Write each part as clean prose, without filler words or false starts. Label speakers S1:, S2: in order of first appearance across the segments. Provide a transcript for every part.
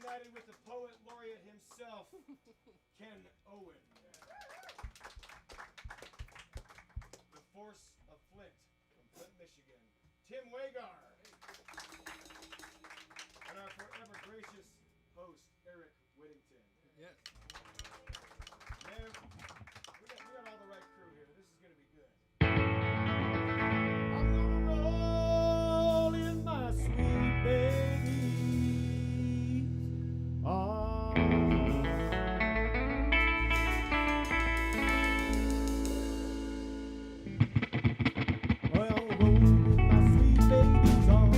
S1: reunited with the poet laureate himself, Ken Owen. The Force of Flint from Flint, Michigan, Tim Wagar. And our forever gracious host, Eric Whittington.
S2: Yes.
S1: Man, we got all the right crew here. This is going to be good. I'm gonna roll in my sweet baby's arms. Well, roll in my sweet baby's arms.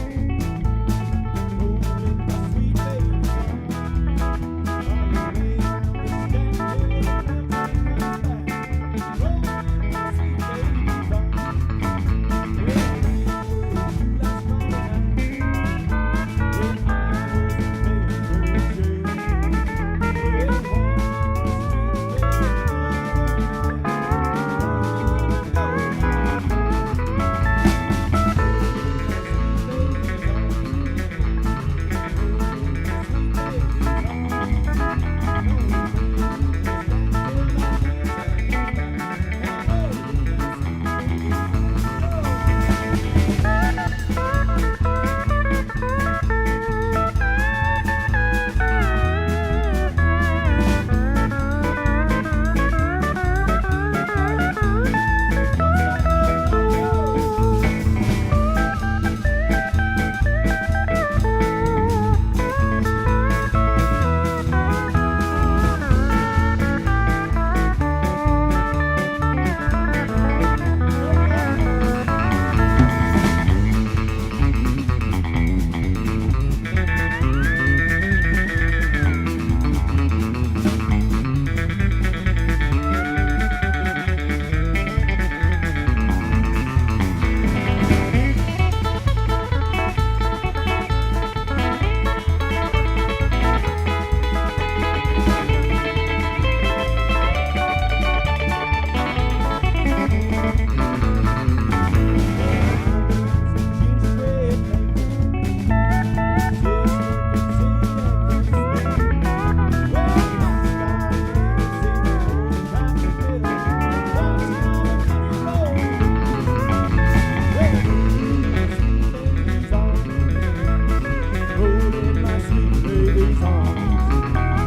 S1: Roll in my sweet baby's arms.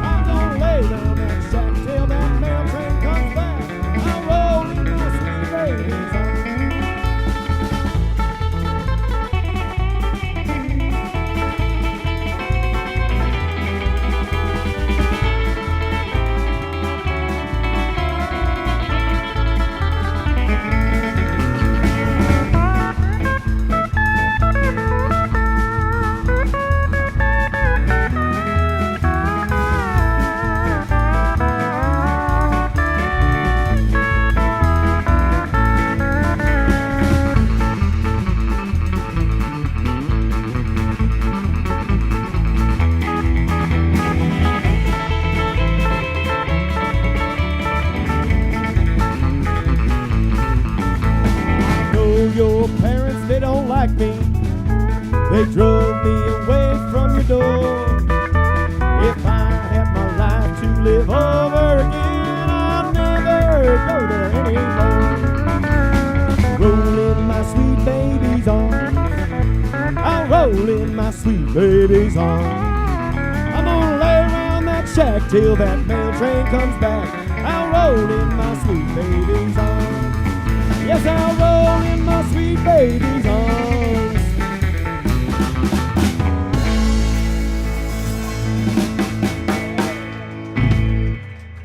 S1: I'll lay down this damn bed and I'll take my back. Roll in my sweet baby's arms. Your parents, they don't like me. They drove me away from your door. If I had my life to live over again, I'd never go there anymore. Roll in my sweet baby's arms. I'll roll in my sweet baby's arms. I'm gonna lay around that shack till that mail train comes back. I'll roll in my sweet baby's arms. Yes, I'll roll in my sweet baby's arms.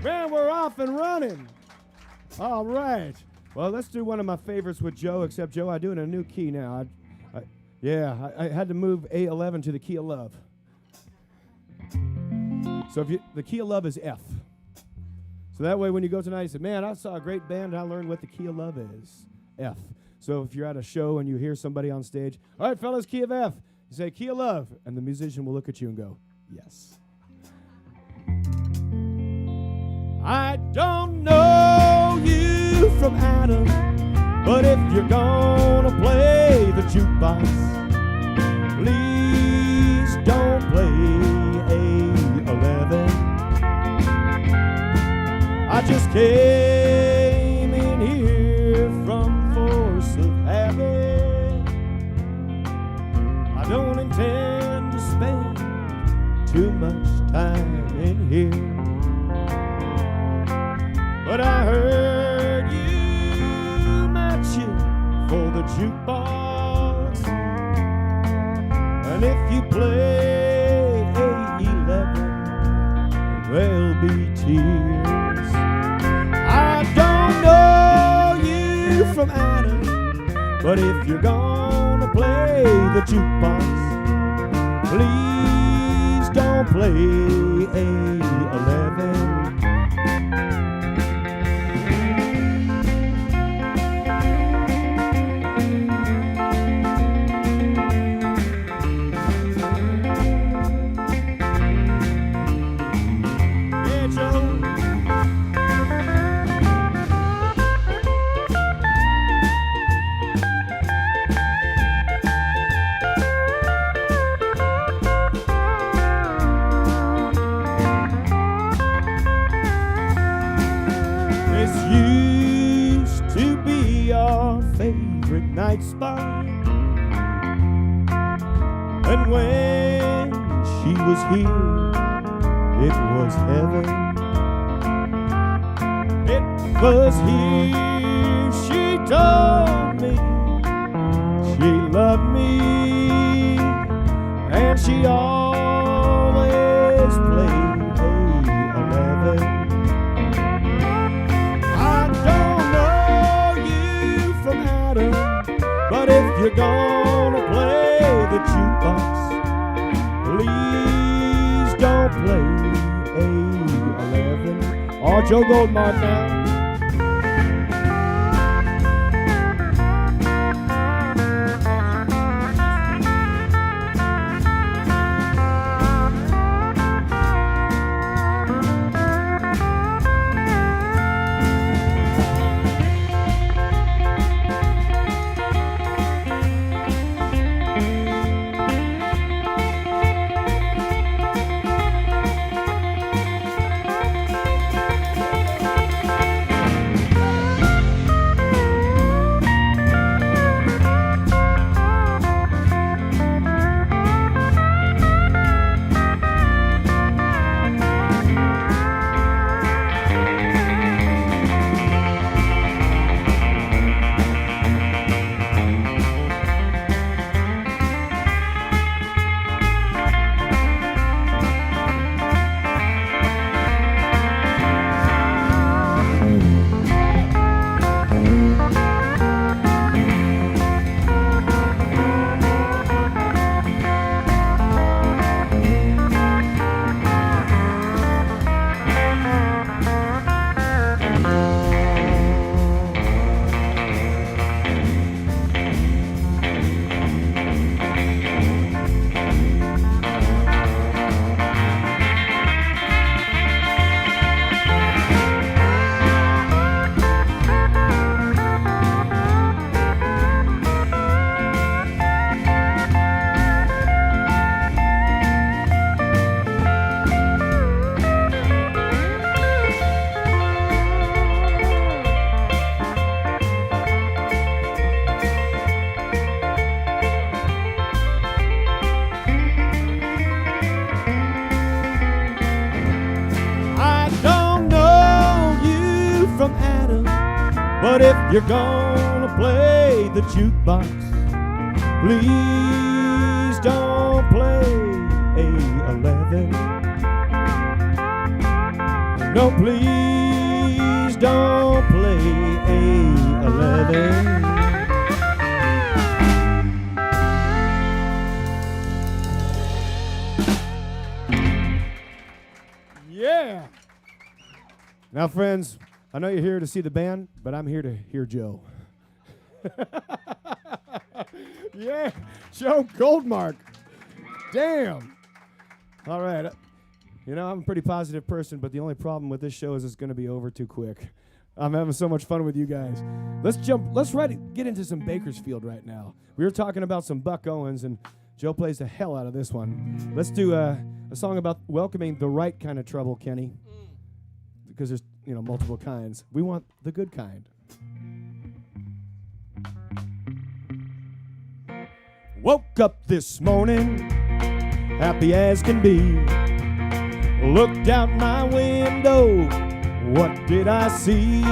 S1: Man, we're off and running. All right. Well, let's do one of my favorites with Joe, except, Joe, I do it in a new key now. I had to move A11 to the key of love. So the key of love is F. So that way when you go tonight, you say, man, I saw a great band, and I learned what the key of love is, F. So if you're at a show and you hear somebody on stage, all right, fellas, key of F. You say, key of love, and the musician will look at you and go, yes. I don't know you from Adam, but if you're gonna play the jukebox, please don't play a came in here from force of habit. I don't intend to spend too much time in here, but I heard you matching for the jukebox, and if you play A11, there'll be tears. I don't know you from Adam, but if you're gonna play the jukebox, please don't play A11. Night spot, and when she was here, it was heaven. It was here she told me she loved me, and she always played A11. I don't know you from Adam, but if you're gonna play the jukebox, please don't play A11. Oh, Joe Goldmark now. But if you're gonna play the jukebox, please don't play A11. No, please don't play A11. Yeah. Now, friends, I know you're here to see the band, but I'm here to hear Joe. Yeah, Joe Goldmark. Damn. All right. You know, I'm a pretty positive person, but the only problem with this show is it's going to be over too quick. I'm having so much fun with you guys. Let's get into some Bakersfield right now. We were talking about some Buck Owens, and Joe plays the hell out of this one. Let's do a song about welcoming the right kind of trouble, Kenny. Because multiple kinds. We want the good kind. Woke up this morning, happy as can be. Looked out my window, what did I see?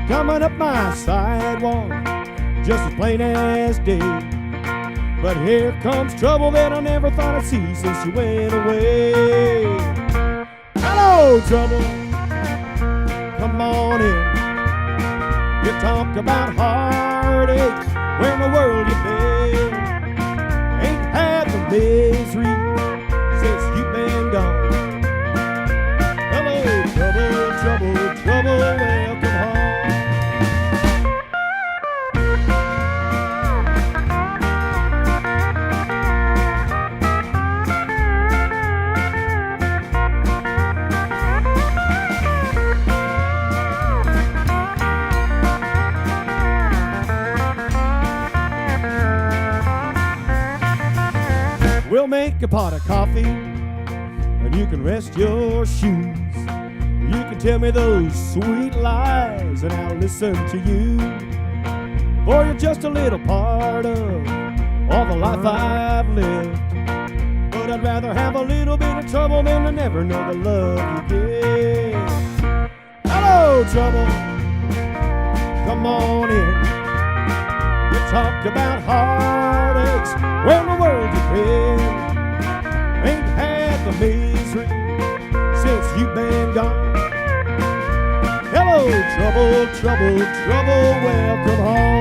S1: Coming up my sidewalk, just as plain as day. But here comes trouble that I never thought I'd see since you went away. Hello, trouble, come on in. You talk about heartaches, where in the world you been? Ain't had the misery since you've been gone. Hello, trouble, trouble, trouble, welcome home. We'll make a pot of coffee, and you can rest your shoes. You can tell me those sweet lies, and I'll listen to you. For you're just a little part of all the life I've lived. But I'd rather have a little bit of trouble than to never know the love you give. Hello, trouble, come on in. You talk about heartaches, where in the world you been? Ain't had the misery since you've been gone. Hello, trouble, trouble, trouble, welcome home.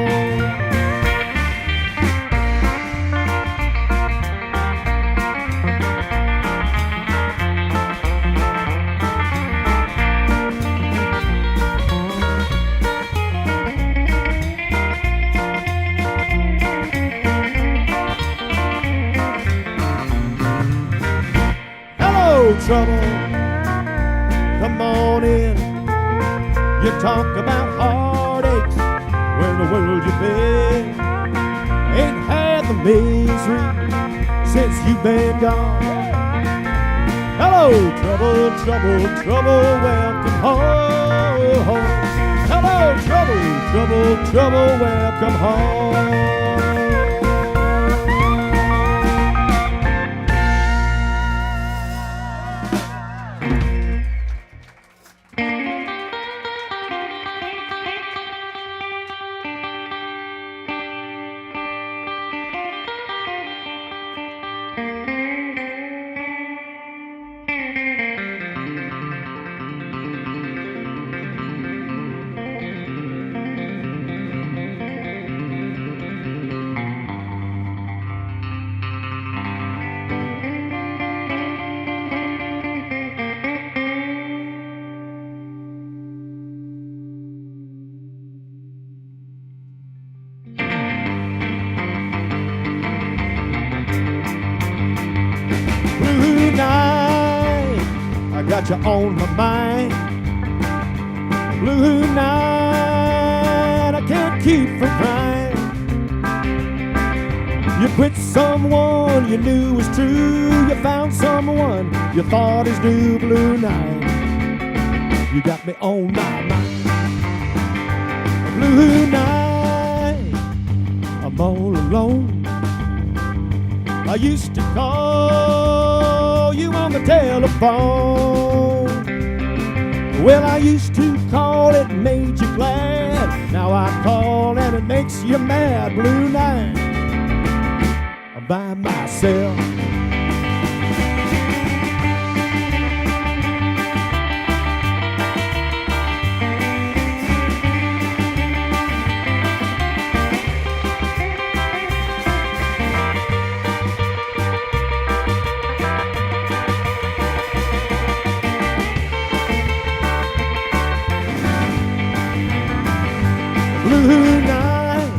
S1: Trouble, come on in. You talk about heartaches, where in the world you been? Ain't had the misery since you've been gone. Hello, trouble, trouble, trouble, welcome home. Hello, trouble, trouble, trouble, welcome home. Got you on my mind. Blue night, I can't keep from crying. You quit someone you knew was true. You found someone you thought is new. Blue night, you got me on my mind. Blue night, I'm all alone. I used to call you on the telephone. Well, I used to call, it made you glad. Now I call and it makes you mad. Blue night, I'm by myself. Blue night,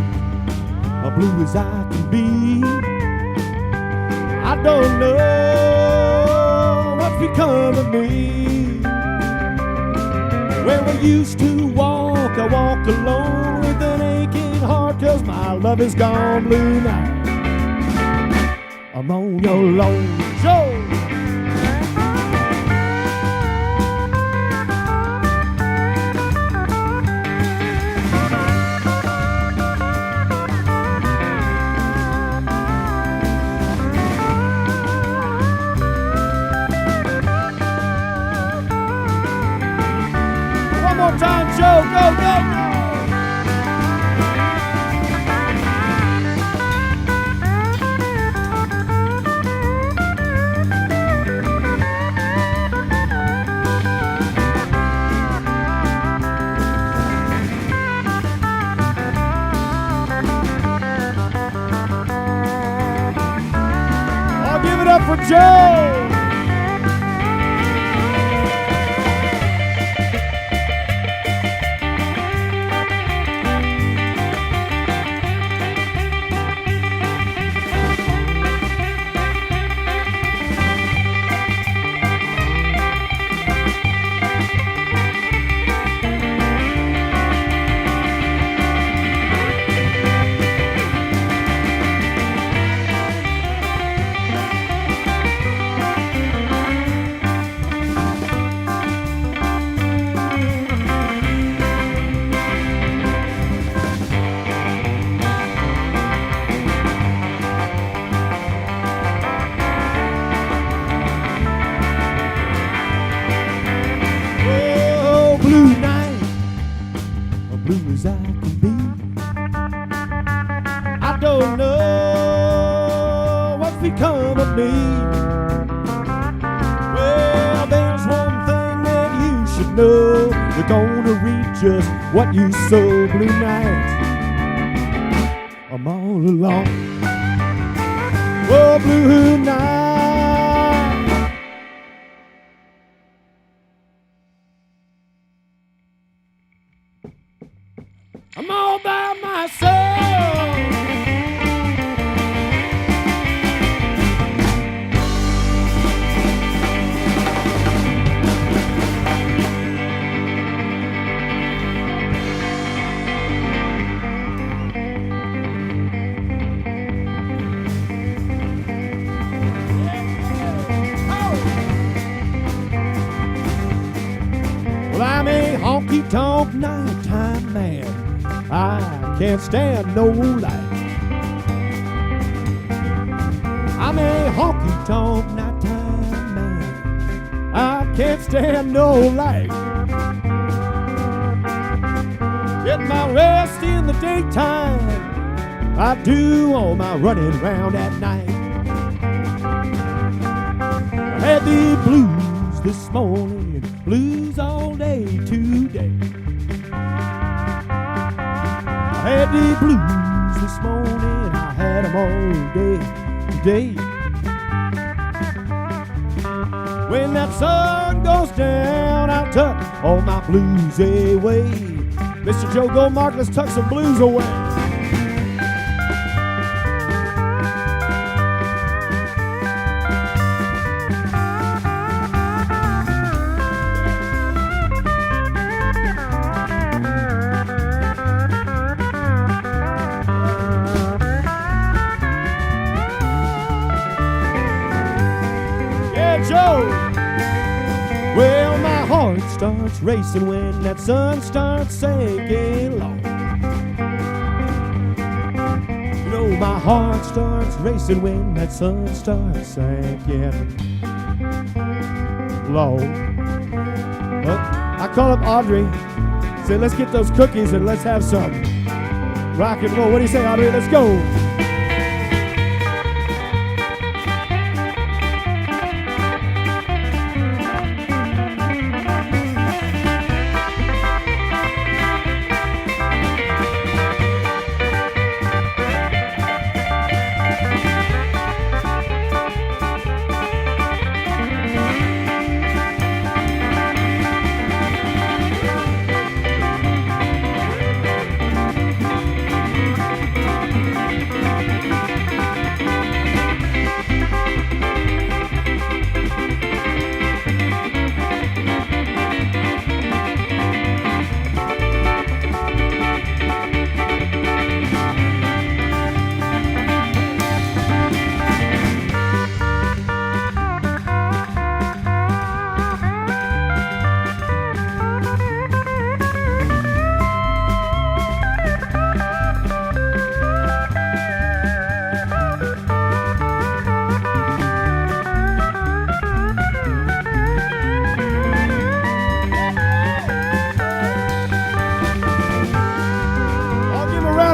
S1: blue as I can be. I don't know what's become of me. Where we used to walk, I walk alone with an aching heart, 'cause my love is gone. Blue night, I'm on your lone show. up for Joe. Blue as I can be. I don't know what's become of me. Well, there's one thing that you should know. You're gonna reap just what you sow. Blue night, I'm all alone. Oh, blue night, I'm all by myself. Well, I'm a honky-tonk nighttime man. I can't stand no light. I'm a honky-tonk nighttime man. I can't stand no light. Get my rest in the daytime. I do all my running around at night. I had the blues this morning, blues all day today. I had the blues this morning, I had them all day today. When that sun goes down, I tuck all my blues away. Mr. Joe Goldmark, let's tuck some blues away. Joe. Well, my heart starts racing when that sun starts sinking low. You know, my heart starts racing when that sun starts sinking low. I call up Audrey, say, let's get those cookies and let's have some rock and roll. What do you say, Audrey? Let's go.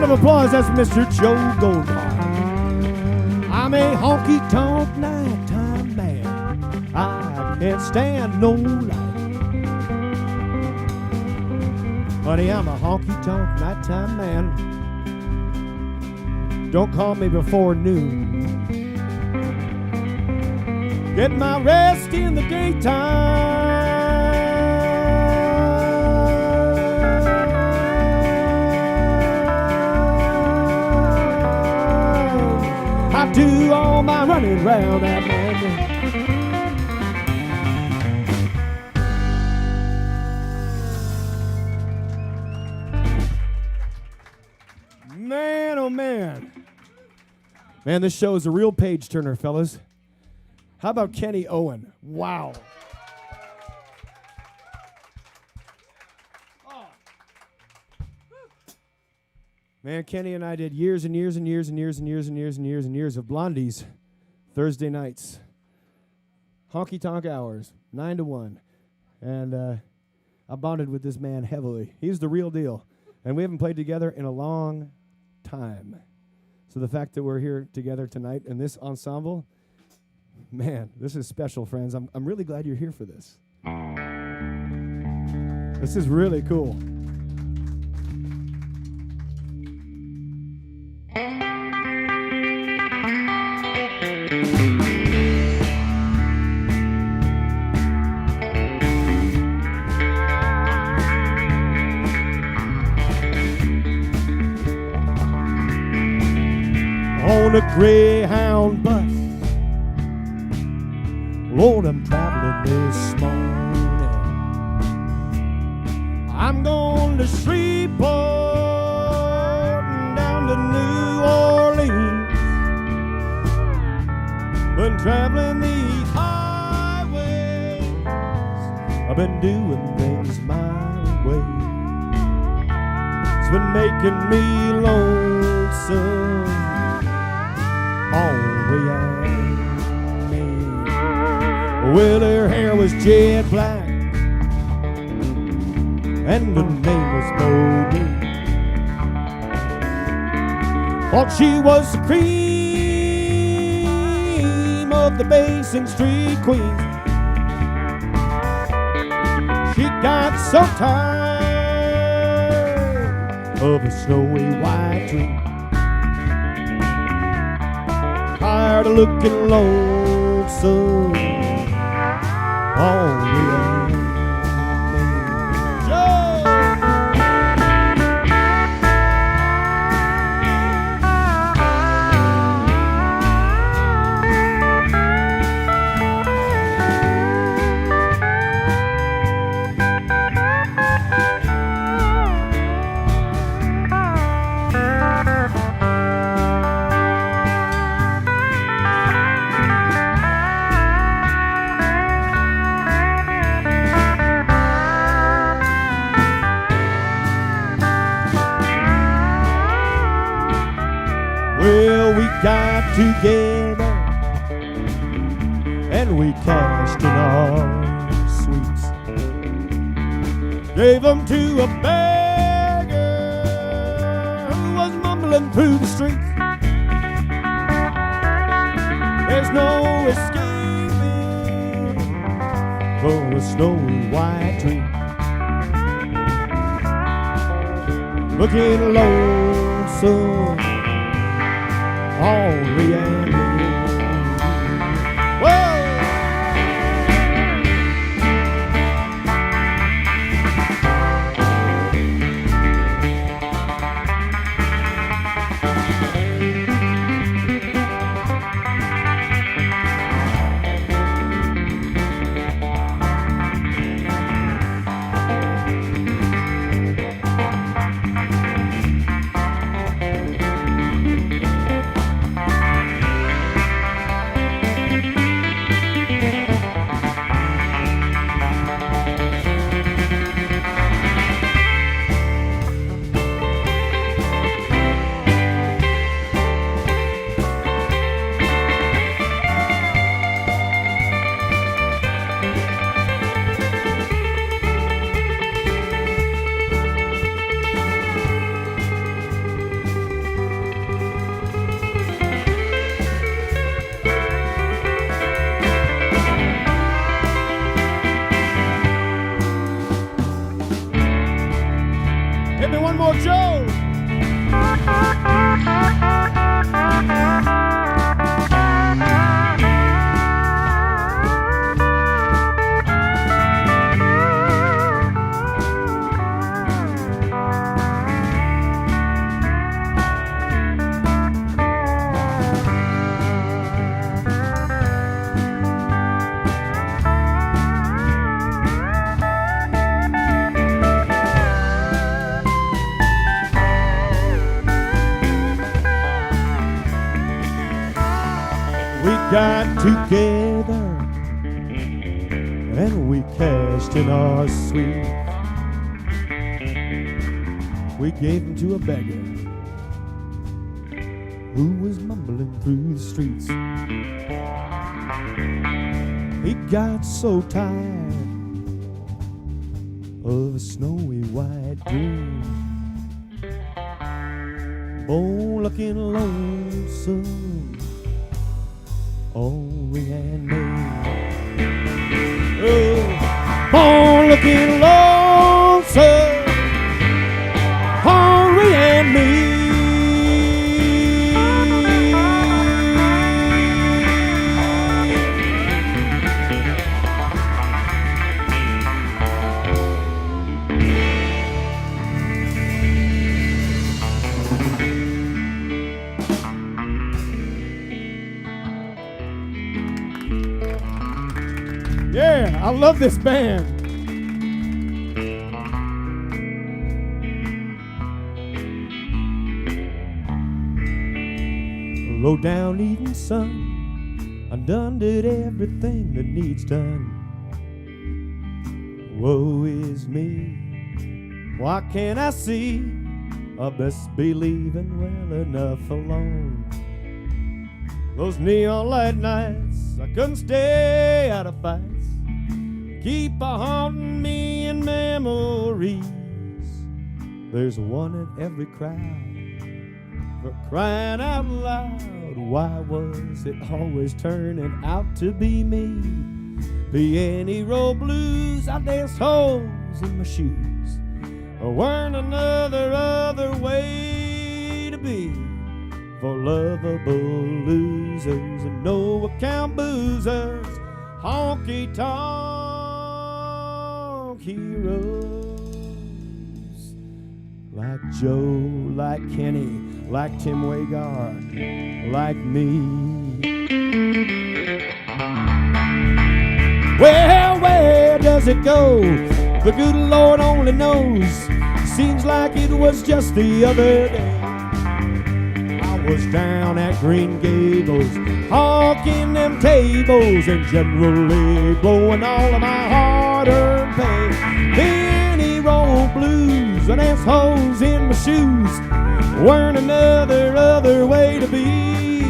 S1: Applause, that's Mr. Joe Goldmark. I'm a honky-tonk nighttime man. I can't stand no light. Honey, I'm a honky-tonk nighttime man. Don't call me before noon. get my rest in the daytime. I do all my running round at night. Man, oh man. Man, this show is a real page turner, fellas. How about Kenny Owen? Wow. Oh. Man, Kenny and I did years and years and years and years and years and years and years and years of Blondies Thursday nights. Honky tonk hours, 9 to 1. And I bonded with this man heavily. He's the real deal. And we haven't played together in a long time. So the fact that we're here together tonight in this ensemble, man, this is special, friends. I'm really glad you're here for this. This is really cool. On a Greyhound bus, Lord, I'm traveling this morning. I'm going to Shreveport and down to New Orleans. Been traveling these highways, I've been doing things my way. It's been making me lonesome. Well, her hair was jet black and her name was Bodie. Thought she was the cream of the Basin Street Queens. She got so tired of a snowy white dream, tired of looking lonesome. Oh, yeah. Well, we got together and we cashed in our sweets, gave them to a beggar who was mumbling through the streets. There's no escaping from a snowy white dream, looking lonesome. Only and whoa! We got together and we cashed in our sweet. We gave them to a beggar who was mumbling through the streets. He got so tired of a snowy white dream, looking lonesome, Henri and me. Oh, looking lonesome, Henri and me. Yeah, I love this band. Low down eating sun, I done did everything that needs done. Woe is me, why can't I see? I best be leaving well enough alone. Those neon light nights, I couldn't stay out of fights, keep a-haunting me in memories. There's one in every crowd, for crying out loud. Why was it always turning out to be me? Peony roll blues, I danced holes in my shoes. There weren't another other way to be. For lovable losers and no account boozers, honky-tonk heroes like Joe, like Kenny, like Tim Wagar, like me. Well, where does it go? The good Lord only knows. Seems like it was just the other day. Was down at Green Gables, hawking them tables and generally blowing all of my hard-earned pay. Penny roll blues and assholes in my shoes weren't another other way to be.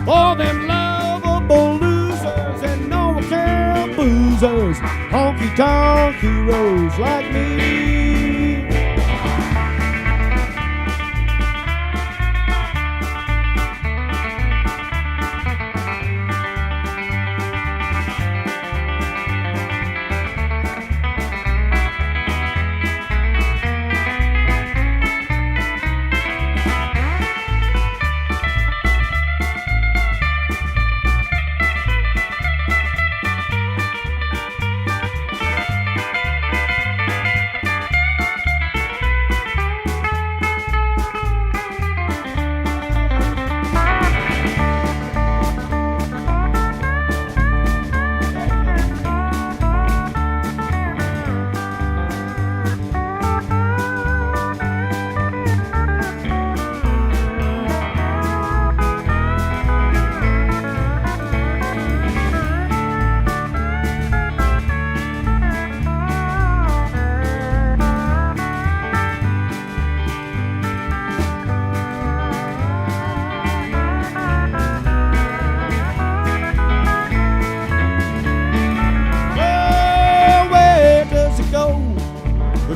S1: For them lovable losers and no account boozers, honky-tonk heroes like me.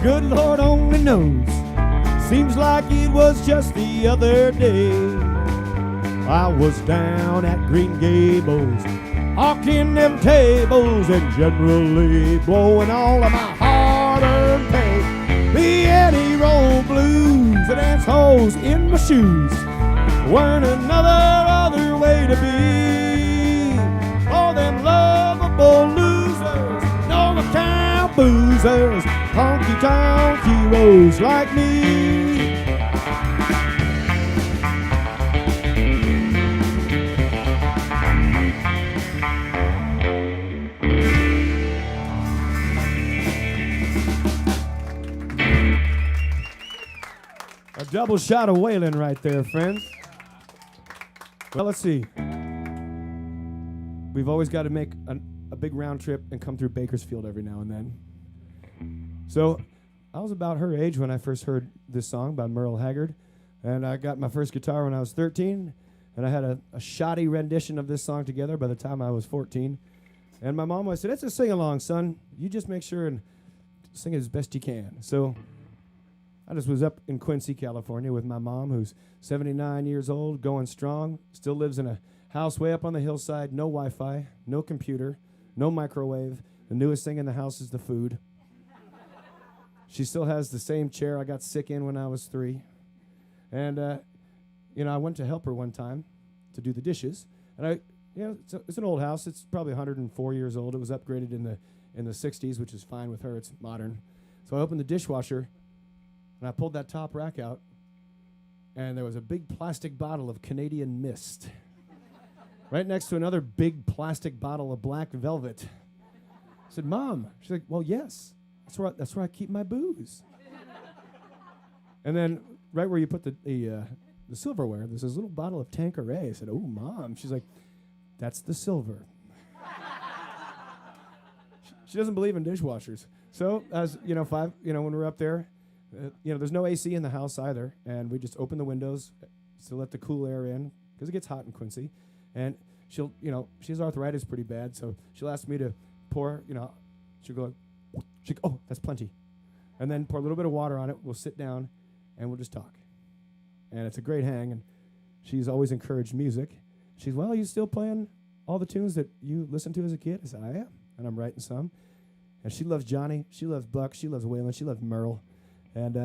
S1: Good Lord only knows. Seems like it was just the other day. I was down at Green Gables, hawking them tables and generally blowing all of my hard-earned pay. Peony roll blues and assholes in my shoes weren't another other way to be. Oh, them lovable losers, no account boozers, honky-tonk heroes like me. A double shot of Waylon right there, friends. Well, let's see. we've always got to make a big round trip and come through Bakersfield every now and then. So I was about her age when I first heard this song by Merle Haggard, and I got my first guitar when I was 13, and I had a shoddy rendition of this song together by the time I was 14. And my mom always said, "It's a sing-along, son. You just make sure and sing it as best you can." So I just was up in Quincy, California with my mom, who's 79 years old, going strong, still lives in a house way up on the hillside, no Wi-Fi, no computer, no microwave. The newest thing in the house is the food. She still has the same chair I got sick in when I was 3. And, I went to help her one time to do the dishes. And it's an old house. It's probably 104 years old. It was upgraded in the 60s, which is fine with her. It's modern. So I opened the dishwasher, and I pulled that top rack out, and there was a big plastic bottle of Canadian Mist right next to another big plastic bottle of Black Velvet. I said, "Mom." She's like, "Well, yes. That's where I keep my booze." And then right where you put the silverware, there's this little bottle of Tanqueray. I said, "Oh, Mom." She's like, "That's the silver." She doesn't believe in dishwashers. So as when we're up there, there's no AC in the house either, and we just open the windows to let the cool air in because it gets hot in Quincy. And she has arthritis pretty bad, so she'll ask me to pour. She'll go. "Oh, that's plenty," and then pour a little bit of water on it. We'll sit down, and we'll just talk, and it's a great hang. And she's always encouraged music. She's, "Well, are you still playing all the tunes that you listened to as a kid?" I said, "I am," and I'm writing some. And she loves Johnny, she loves Buck, she loves Waylon, she loves Merle, and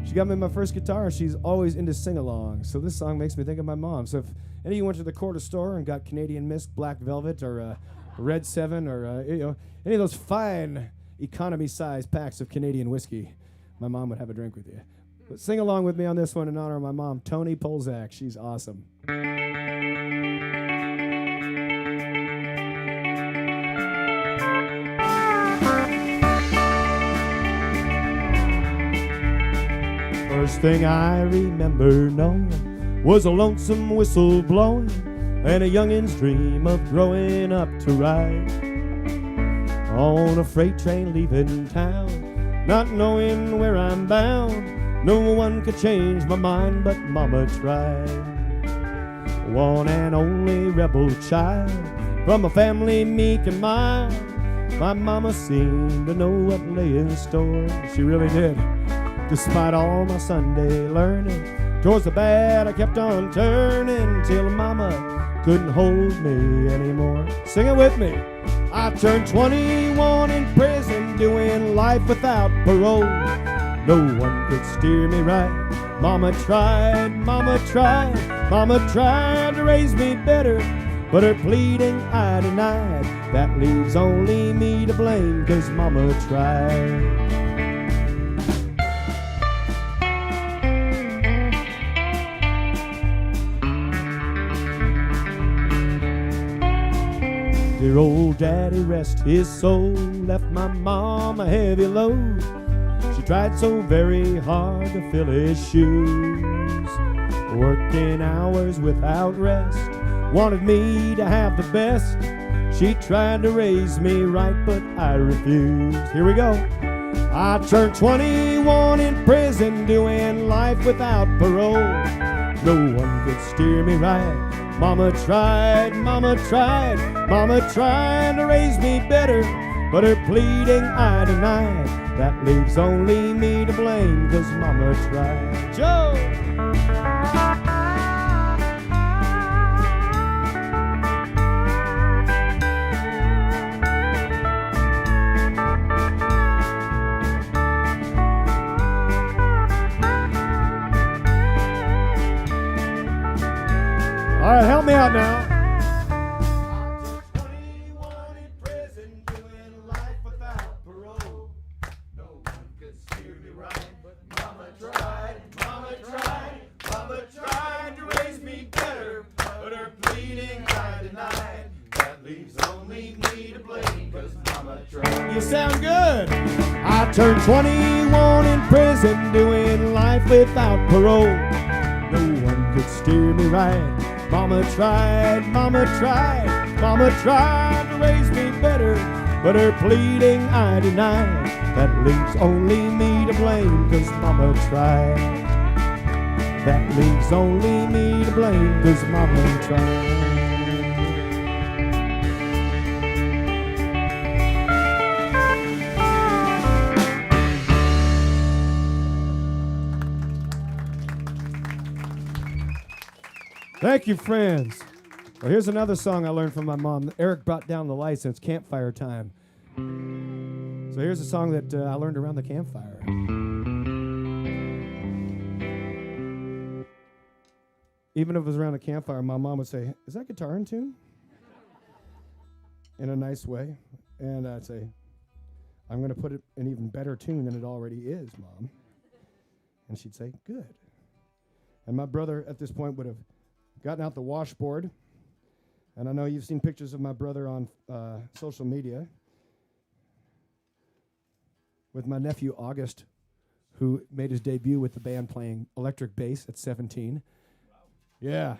S1: she got me my first guitar. And she's always into sing-alongs. So this song makes me think of my mom. So if any of you went to the quarter store and got Canadian Mist, Black Velvet, or Red 7, or any of those fine economy-sized packs of Canadian whiskey, my mom would have a drink with you. But sing along with me on this one in honor of my mom, Tony Polzak. She's awesome. First thing I remember knowing was a lonesome whistle blowing and a youngin's dream of growing up to ride on a freight train leaving town, not knowing where I'm bound. No one could change my mind, but Mama tried. One and only rebel child from a family meek and mild. My mama seemed to know what lay in store. She really did. Despite all my Sunday learning, towards the bad I kept on turning till Mama couldn't hold me anymore. Sing it with me. I turned 21 in prison, doing life without parole. No one could steer me right. Mama tried, Mama tried, Mama tried to raise me better, but her pleading I denied. That leaves only me to blame, 'cause Mama tried. Dear old daddy, rest his soul, left my mom a heavy load. She tried so very hard to fill his shoes, working hours without rest, wanted me to have the best. She tried to raise me right, but I refused. Here we go. I turned 21 in prison, doing life without parole. No one could steer me right. Mama tried, Mama tried, Mama tried to raise me better, but her pleading I denied. That leaves only me to blame, 'cause Mama tried. Joe! All right, help me out now. I took 21 in prison, doing life without parole. No one could steer me right, but Mama tried, Mama tried, Mama tried to raise me better, but her pleading I denied. That leaves only me to blame, 'cause Mama tried. You sound good. I turned 21 in prison, doing life without parole. No one could steer me right. Mama tried to raise me better, but her pleading I denied. That leaves only me to blame, 'cause Mama tried. That leaves only me to blame, 'cause Mama tried. Thank you, friends. Well, here's another song I learned from my mom. Eric brought down the lights, and it's campfire time. So here's a song that I learned around the campfire. Even if it was around a campfire, my mom would say, "Is that guitar in tune?" In a nice way. And I'd say, "I'm going to put it in even better tune than it already is, Mom." And she'd say, "Good." And my brother at this point would have gotten out the washboard. And I know you've seen pictures of my brother on social media with my nephew August, who made his debut with the band playing electric bass at 17. Yeah.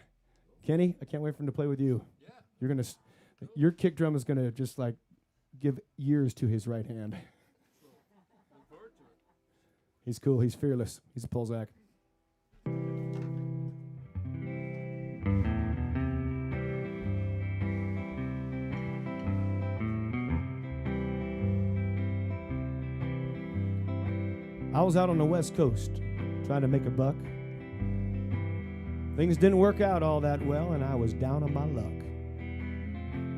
S1: Kenny, I can't wait for him to play with you. Yeah. You're going to your kick drum is going to just like give years to his right hand. He's cool. He's fearless. He's a Polzak. I was out on the West Coast trying to make a buck. Things didn't work out all that well, and I was down on my luck.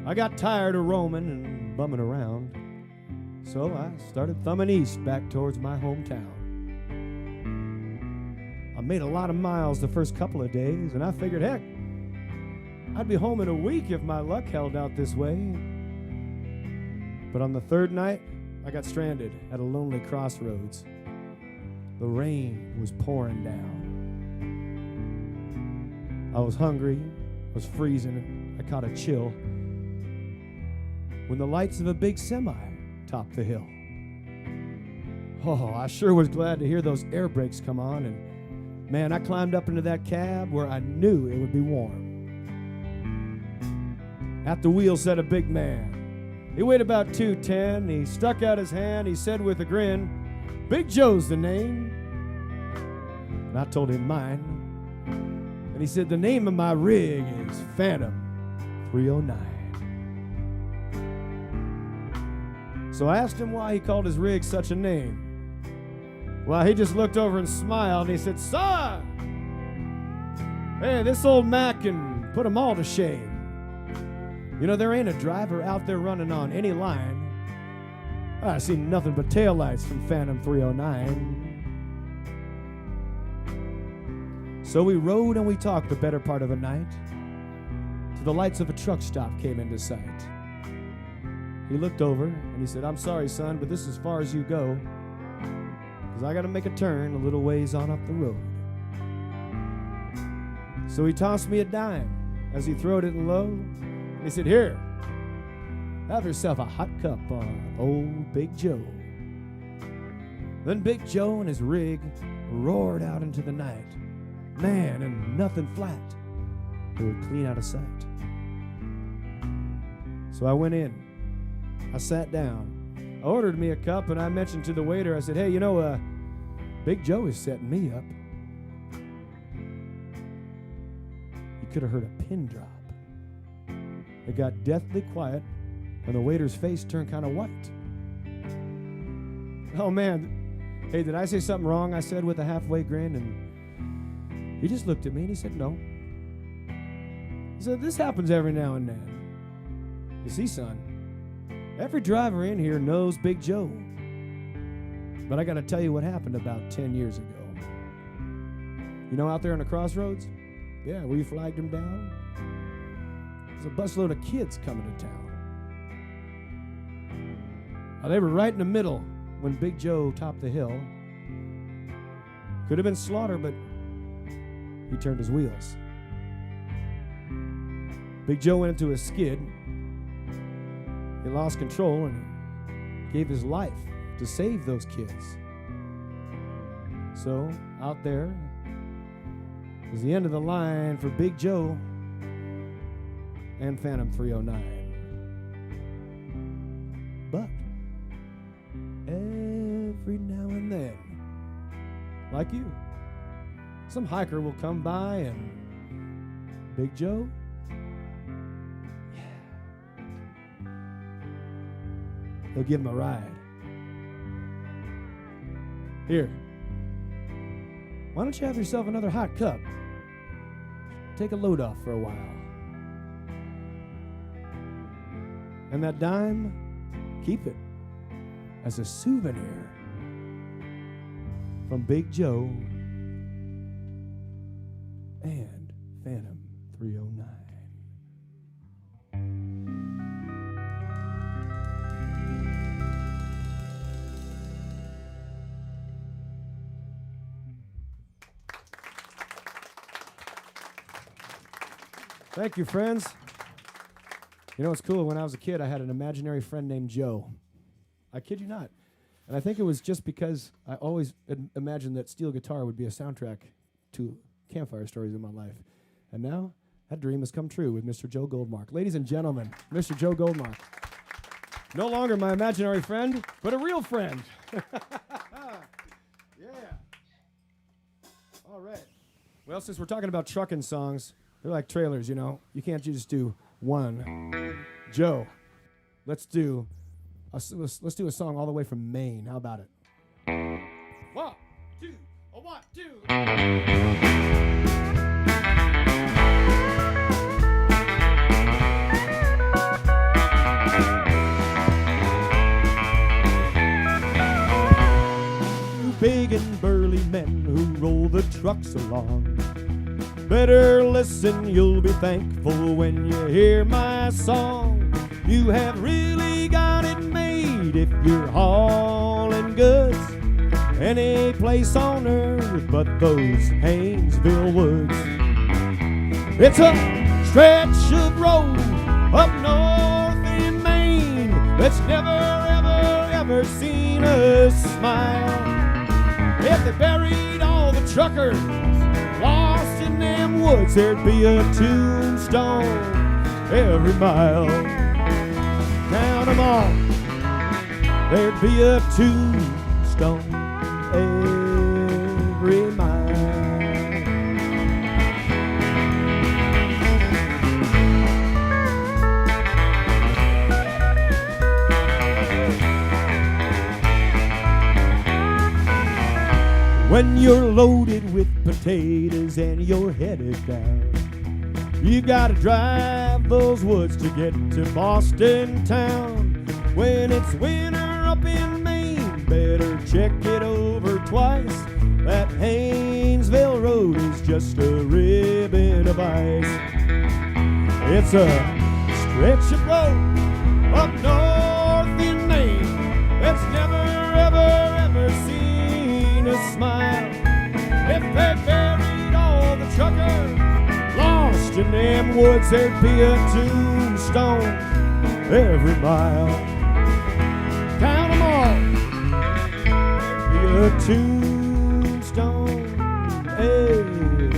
S1: I got tired of roaming and bumming around, so I started thumbing east back towards my hometown. I made a lot of miles the first couple of days, and I figured, heck, I'd be home in a week if my luck held out this way. But on the third night, I got stranded at a lonely crossroads. The rain was pouring down. I was hungry, I was freezing, I caught a chill when the lights of a big semi topped the hill. Oh, I sure was glad to hear those air brakes come on, and man, I climbed up into that cab where I knew it would be warm. At the wheel sat a big man. He weighed about 210. He stuck out his hand. He said with a grin, "Big Joe's the name." And I told him mine. And he said, "The name of my rig is Phantom 309. So I asked him why he called his rig such a name. Well, he just looked over and smiled, and he said, "Son, hey, this old Mac can put them all to shame. You know, there ain't a driver out there running on any line. I see nothing but taillights from Phantom 309. So we rode and we talked the better part of a night till the lights of a truck stop came into sight. He looked over and he said, "I'm sorry, son, but this is as far as you go, because I got to make a turn a little ways on up the road." So he tossed me a dime as he throwed it low, and he said, "Here, have yourself a hot cup on old Big Joe." Then Big Joe and his rig roared out into the night. Man, and nothing flat. They were clean out of sight. So I went in. I sat down. I ordered me a cup, and I mentioned to the waiter, I said, "Hey, you know, Big Joe is setting me up." You could have heard a pin drop. It got deathly quiet, and the waiter's face turned kind of white. "Oh, man. Hey, did I say something wrong?" I said with a halfway grin, and he just looked at me and he said, "No." He said, "This happens every now and then. You see, son, every driver in here knows Big Joe. But I got to tell you what happened about 10 years ago. You know, out there on the crossroads? Yeah, where you flagged him down? There's a busload of kids coming to town. They were right in the middle when Big Joe topped the hill. Could have been slaughter, but he turned his wheels. Big Joe went into a skid. He lost control and he gave his life to save those kids. So out there was the end of the line for Big Joe and Phantom 309. But every now and then, like you, some hiker will come by and Big Joe, yeah, he'll give him a ride. Here, why don't you have yourself another hot cup? Take a load off for a while. And that dime, keep it as a souvenir from Big Joe and Phantom 309. Thank you, friends. You know what's cool? When I was a kid, I had an imaginary friend named Joe. I kid you not. And I think it was just because I always imagined that steel guitar would be a soundtrack to campfire stories in my life. And now, that dream has come true with Mr. Joe Goldmark. Ladies and gentlemen, Mr. Joe Goldmark. No longer my imaginary friend, but a real friend. Yeah. All right. Well, since we're talking about trucking songs, they're like trailers, you know. You can't just do one. Joe, let's do a song all the way from Maine. How about it? 1, 2, 1, 2. You big and burly men who roll the trucks along, better listen, you'll be thankful when you hear my song. You have really got it made if you're hauling goods any place on earth but those Haynesville woods. It's a stretch of road up north in Maine that's never, ever, ever seen a smile. If they buried all the truckers lost in them woods, there'd be a tombstone every mile. Count 'em all, there'd be a tombstone every mile. When you're loaded with potatoes and you're headed down, you gotta drive those woods to get to Boston town. When it's winter up in Maine, better check it over twice. That Haynesville road is just a ribbon of ice. It's a stretch of road up north in Maine that's never, ever, ever seen a smile. If they buried all the truckers lost in them woods, there'd be a tombstone every mile. Count 'em all, there'd be a tombstone every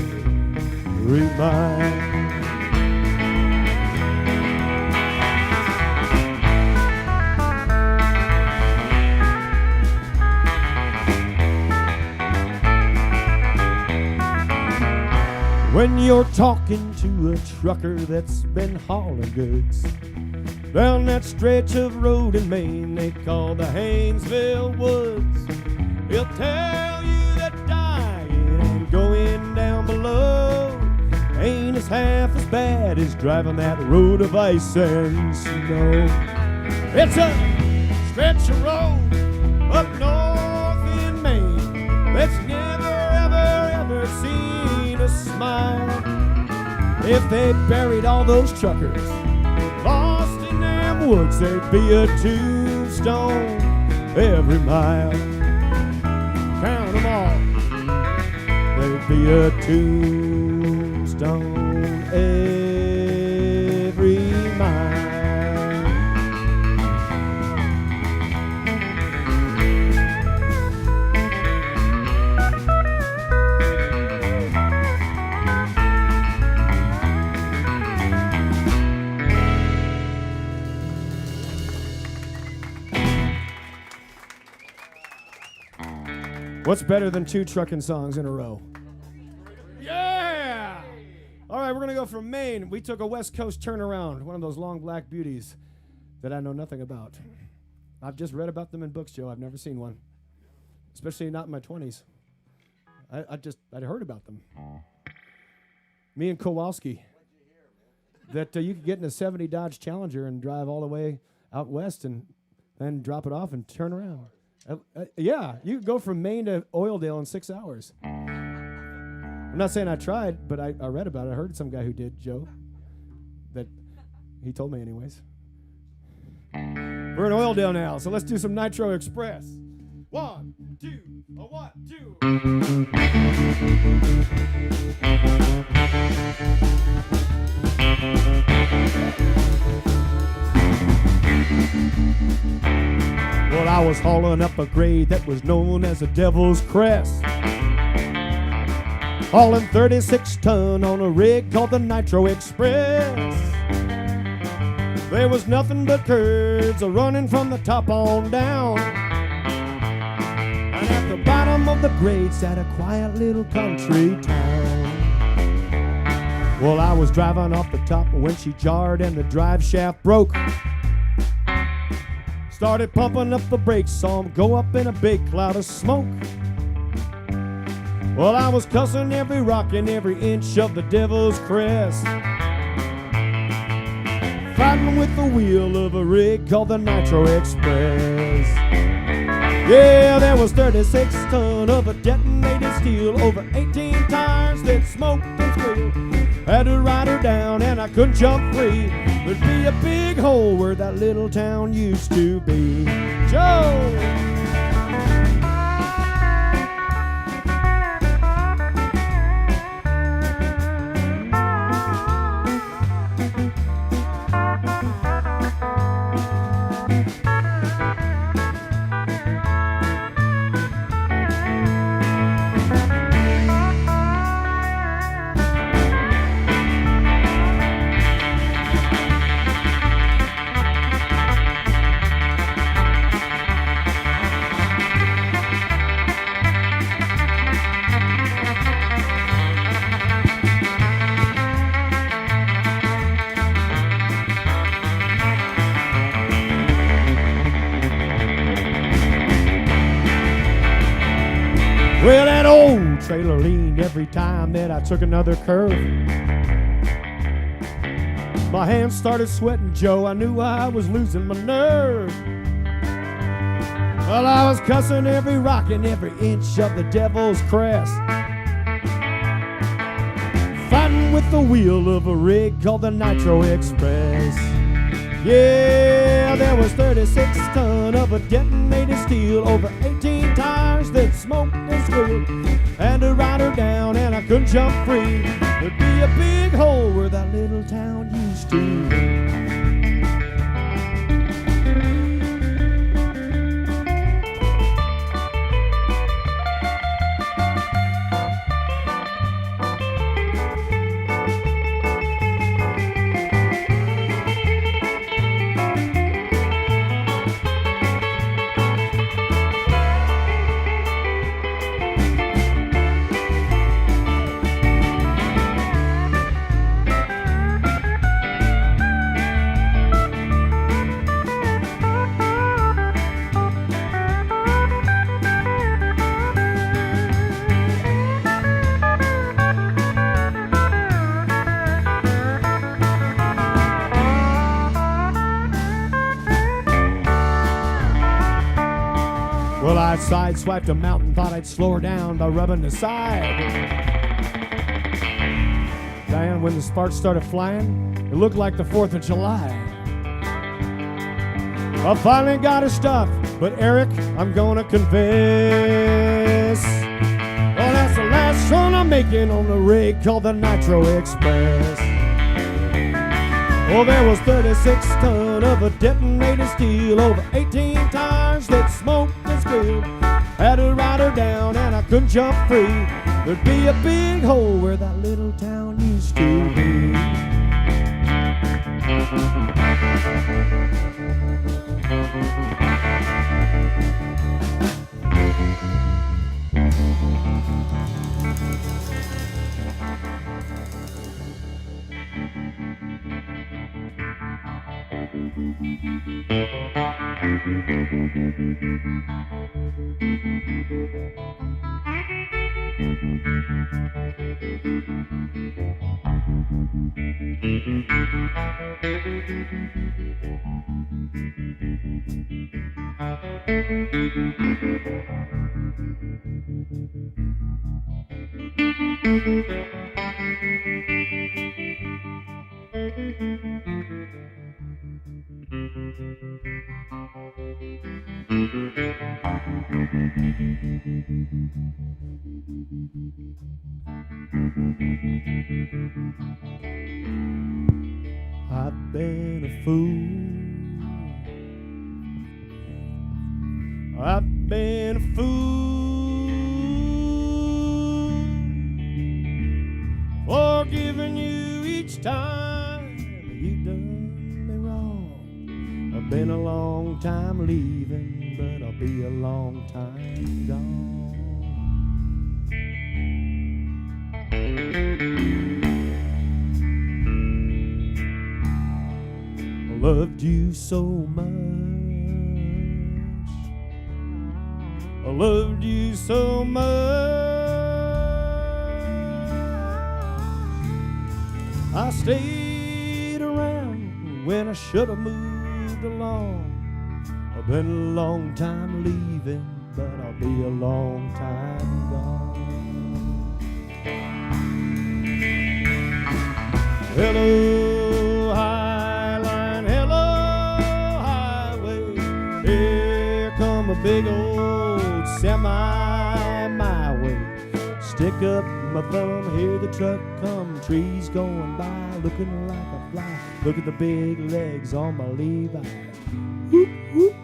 S1: mile. When you're talking to a trucker that's been hauling goods down that stretch of road in Maine they call the Haynesville Woods, he'll tell you that dying and going down below ain't as half as bad as driving that road of ice and snow. It's a stretch of road up north in Maine that's never, ever, ever seen a smile. If they buried all those truckers lost in them woods, there'd be a tombstone every mile. Count 'em all, there'd be a tombstone every mile. What's better than 2 trucking songs in a row? Yeah! All right, we're going to go from Maine. We took a West Coast turnaround, one of those long black beauties that I know nothing about. I've just read about them in books, Joe. I've never seen one, especially not in my 20s. I'd heard about them. Me and Kowalski. That you could get in a 70 Dodge Challenger and drive all the way out west and then drop it off and turn around. Yeah, you could go from Maine to Oildale in 6 hours. I'm not saying I tried, but I read about it. I heard some guy who did, Joe. That he told me anyways. We're in Oildale now, so let's do some Nitro Express. 1, 2, 1, 2. Well, I was hauling up a grade that was known as the Devil's Crest. Hauling 36 ton on a rig called the Nitro Express. There was nothing but curves running from the top on down. And at the bottom of the grade sat a quiet little country town. Well, I was driving off the top when she jarred and the drive shaft broke. Started pumping up the brakes, saw 'em go up in a big cloud of smoke. Well, I was cussing every rock and every inch of the Devil's Crest, fighting with the wheel of a rig called the Nitro Express. Yeah, there was 36 ton of a detonated steel, over 18 tires that smoked and squealed. Had to ride her down and I couldn't jump free. There'd be a big hole where that little town used to be. Joe! Well, that old trailer leaned every time that I took another curve. My hands started sweating, Joe. I knew I was losing my nerve. Well, I was cussing every rock and every inch of the Devil's Crest, fighting with the wheel of a rig called the Nitro Express. Yeah, there was 36 ton of a detonated steel, over 18 tires that smoked and squealed. Had to ride her down and I couldn't jump free. There'd be a big hole where that little town used to be. Well, I sideswiped a mountain, thought I'd slow her down by rubbing the side. Diane, when the sparks started flying, it looked like the 4th of July. I finally got her stuffed, but Eric, I'm gonna confess, well, that's the last run I'm making on the rig called the Nitro Express. Oh, there was 36 ton of a detonated steel, over 18 tires that smoked and squealed. Had to ride her down and I couldn't jump free. There'd be a big hole where that little town used to be. I've been a fool. I've been a fool for giving you each time you done me wrong. I've been a long time leaving, but I'll be a long time gone. I loved you so much. I loved you so much. I stayed around when I should have moved along. I've been a long time leaving, but I'll be a long time gone. Hello, Highline, hello, highway. Here come a big old semi my way. Stick up my thumb, hear the truck come, trees going by, looking like a fly. Look at the big legs on my Levi. Whoop, whoop.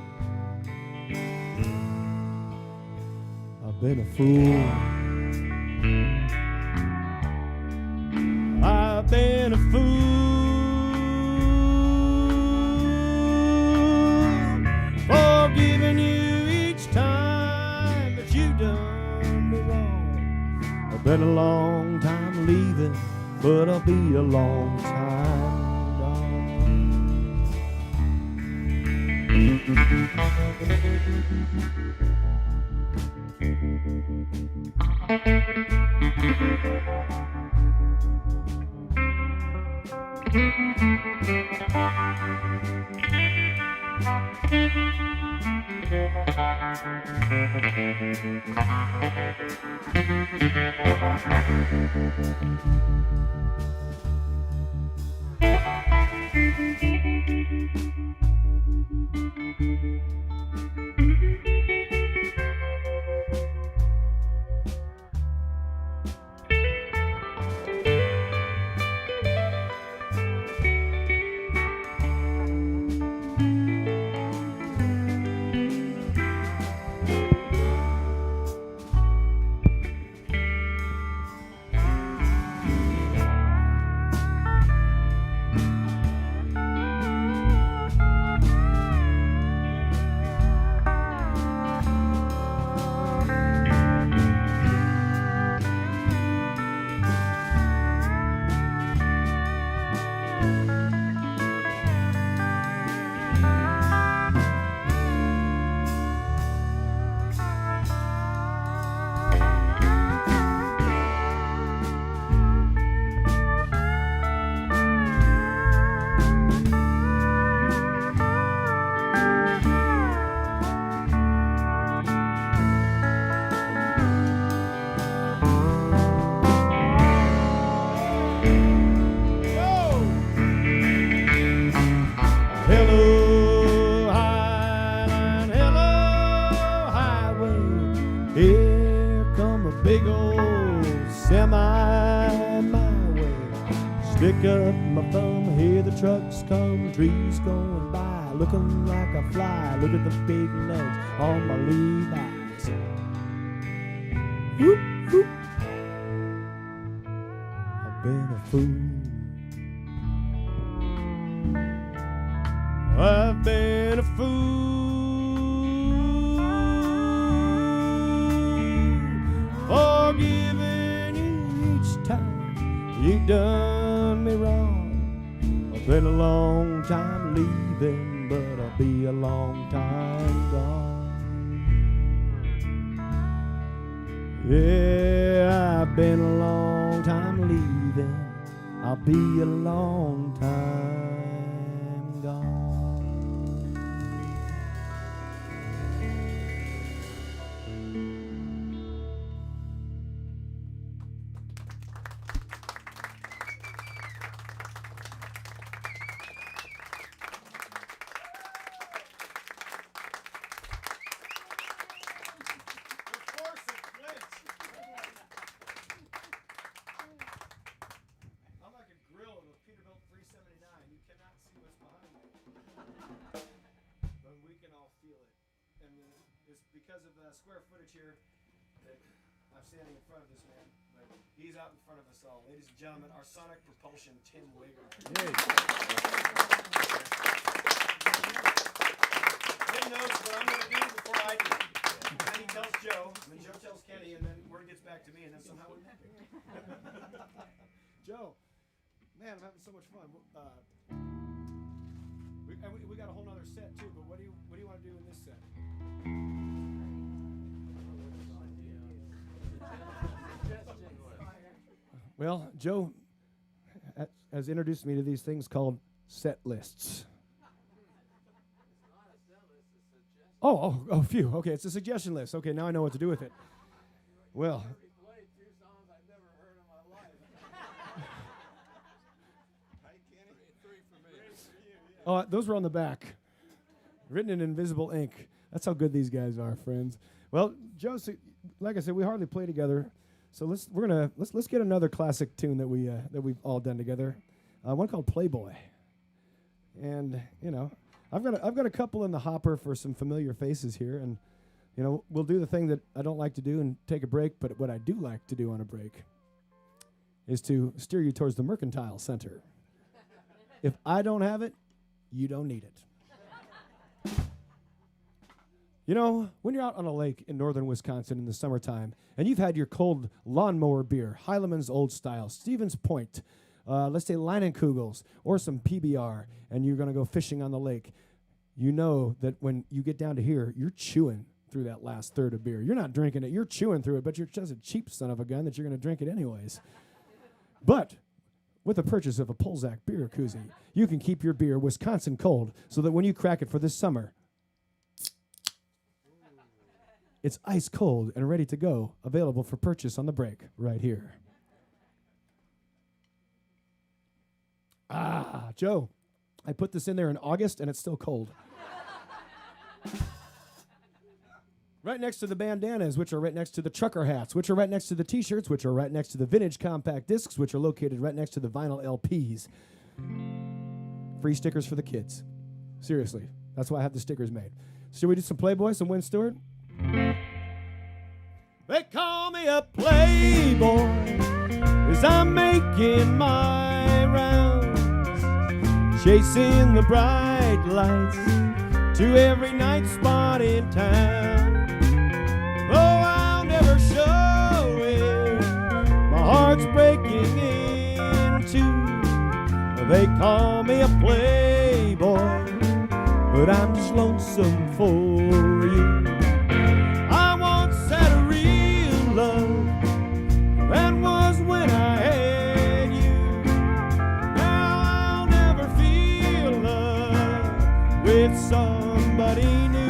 S1: I've been a fool. I've been a fool for giving you each time that you done me wrong. I've been a long time leaving, but I'll be a long time up my thumb, hear the trucks come, trees going by, looking like a fly. Look at the big legs on my Levi's. Whoop, whoop. I've been a fool. I've been a fool for giving you each time you done me wrong. I've Been a long time leaving, but I'll be a long time gone. Yeah, I've been a long time leaving. I'll be a long time gone.
S2: Because of the square footage here that I'm standing in front of this man, but he's out in front of us all. Ladies and gentlemen, our sonic propulsion Tim Wigger. Hey. Tim knows what I'm going to do before I do. And then he tells Joe, and then Joe tells Kenny, and then word gets back to me, and then somehow we're back. Joe, man, I'm having so much fun. We got a whole other set too, but what do you want to do in this set?
S1: Well, Joe has introduced me to these things called set lists. Oh, phew. Okay, it's a suggestion list. Okay, now I know what to do with it. Well. Oh, those were on the back, written in invisible ink. That's how good these guys are, friends. Well, Joe, like I said, we hardly play together. So let's get another classic tune that we've all done together. One called Playboy. And I've got a couple in the hopper for some familiar faces here, and we'll do the thing that I don't like to do and take a break. But what I do like to do on a break is to steer you towards the Mercantile Center. If I don't have it, you don't need it. When you're out on a lake in northern Wisconsin in the summertime, and you've had your cold lawnmower beer, Heileman's Old Style, Stevens Point, let's say Leinenkugel's, or some PBR, and you're going to go fishing on the lake, you know that when you get down to here, you're chewing through that last third of beer. You're not drinking it, you're chewing through it, but you're just a cheap son of a gun that you're going to drink it anyways. But with the purchase of a Polzak beer koozie, you can keep your beer Wisconsin cold so that when you crack it for this summer, it's ice cold and ready to go, available for purchase on the break right here. Joe, I put this in there in August and it's still cold. Right next to the bandanas, which are right next to the trucker hats, which are right next to the t-shirts, which are right next to the vintage compact discs, which are located right next to the vinyl LPs. Free stickers for the kids. Seriously, that's why I have the stickers made. Should we do some Playboy, some Win Stewart? They call me a playboy as I'm making my rounds, chasing the bright lights to every night spot in town. Oh, I'll never show it, my heart's breaking in two. They call me a playboy, but I'm just lonesome for you. Love, that was when I had you. Now I'll never feel love with somebody new.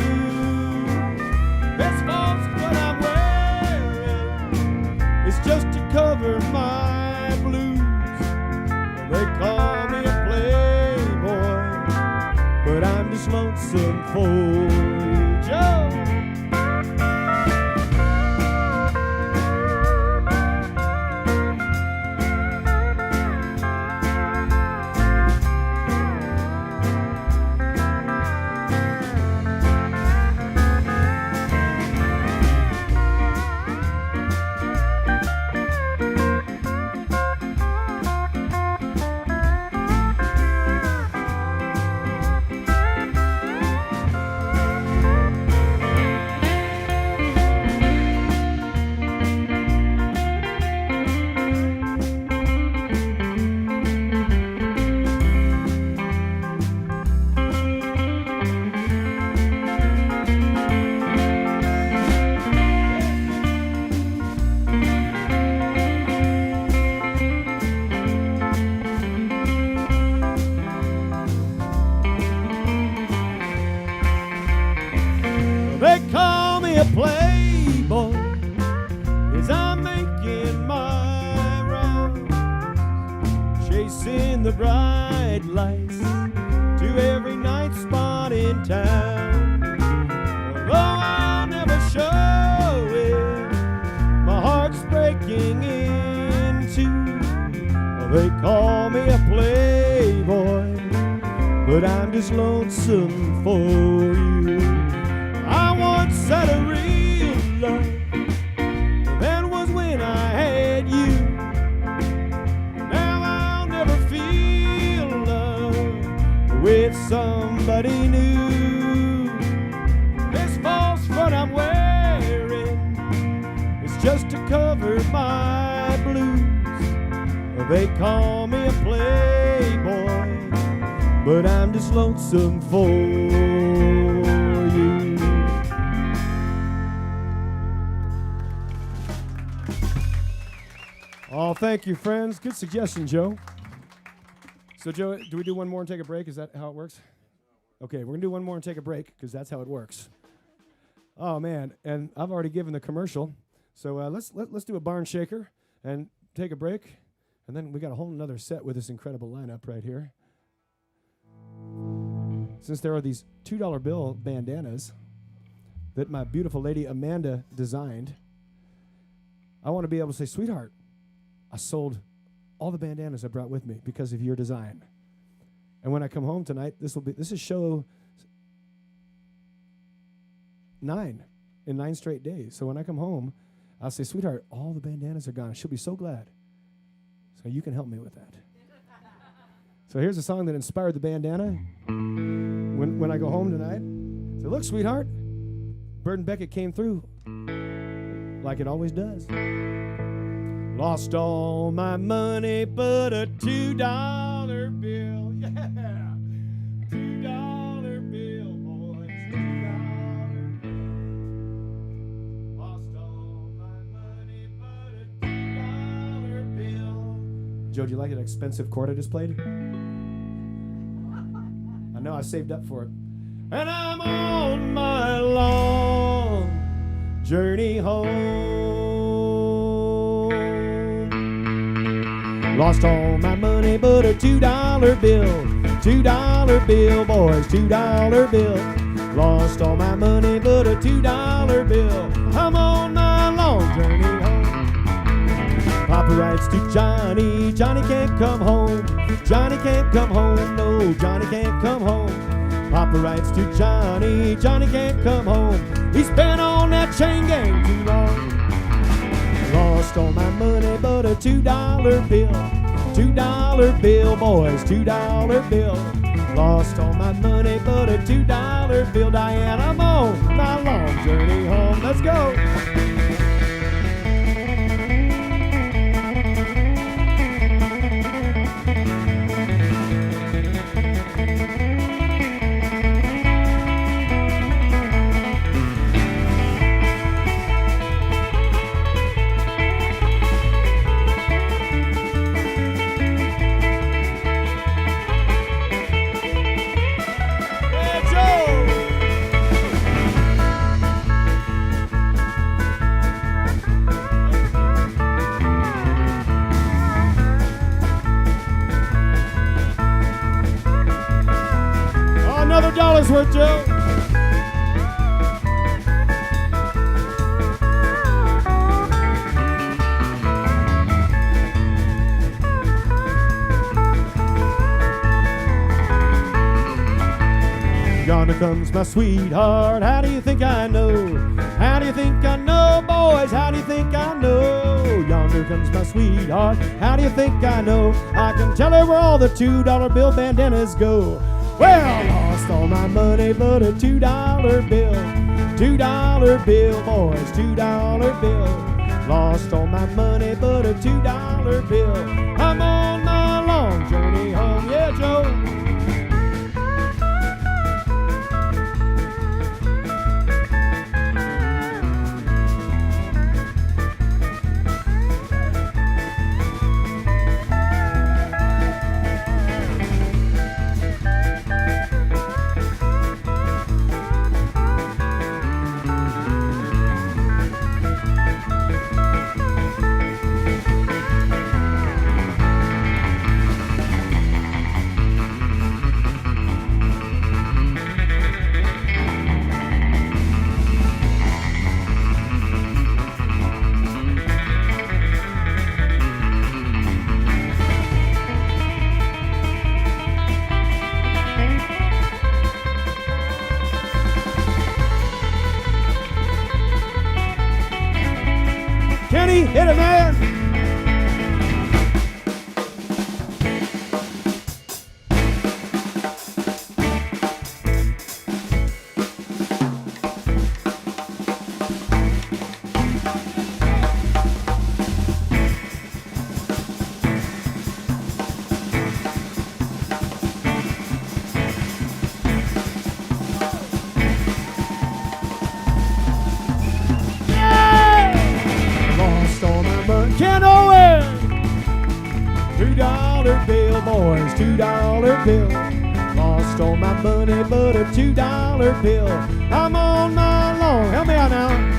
S1: This false what I'm wearing is just to cover my blues. They call me a playboy, but I'm just lonesome for you. Joe! playboy as I'm making my rounds, chasing the bright lights to every night spot in town. Although I'll never show it, my heart's breaking in two. They call me a playboy, but I'm just lonesome for you. I once had a real love, that was when I had you. Now I'll never feel love with somebody new. This false front I'm wearing is just to cover my blues. They call me a playboy, but I'm just lonesome for you. Oh, thank you, friends. Good suggestion, Joe. So, Joe, do we do one more and take a break? Is that how it works? Okay, we're going to do one more and take a break, because that's how it works. Oh, man, and I've already given the commercial. So let's do a barn shaker and take a break. And then we got a whole nother set with this incredible lineup right here. Since there are these $2 bill bandanas that my beautiful lady Amanda designed, I want to be able to say, sweetheart, I sold all the bandanas I brought with me because of your design. And when I come home tonight, this is show 9 in 9 straight days. So when I come home, I'll say, sweetheart, all the bandanas are gone. She'll be so glad. So you can help me with that. So here's a song that inspired the bandana. When I go home tonight, say, look, sweetheart, Bird and Beckett came through like it always does. Lost all my money but a $2 bill. Yeah, $2 bill, boys, $2 bill. Lost all my money but a $2 bill. Joe, do you like that expensive chord I just played? I know I saved up for it. And I'm on my long journey home. Lost all my money but a $2 bill. $2 bill, boys, $2 bill. Lost all my money but a $2 bill. I'm on my long journey home. Papa writes to Johnny, Johnny can't come home. Johnny can't come home, no, Johnny can't come home. Papa writes to Johnny, Johnny can't come home. He's been on that chain gang too long. Lost all my money but a $2 bill. $2 bill, boys, $2 bill. Lost all my money but a $2 bill. Diane, I'm on my long journey home. Let's go. $100 worth, Joe. Yonder comes my sweetheart. How do you think I know? How do you think I know, boys? How do you think I know? Yonder comes my sweetheart. How do you think I know? I can tell her where all the $2 bill bandanas go. Well, lost all my money but a $2 bill. $2 bill, boys, $2 bill. Lost all my money but a $2 bill. I'm on my long journey home. Yeah, Joe. Hit it, man. $2 bill, boys, $2 bill. Lost all my money but a $2 bill. I'm on my lawn. Help me out now.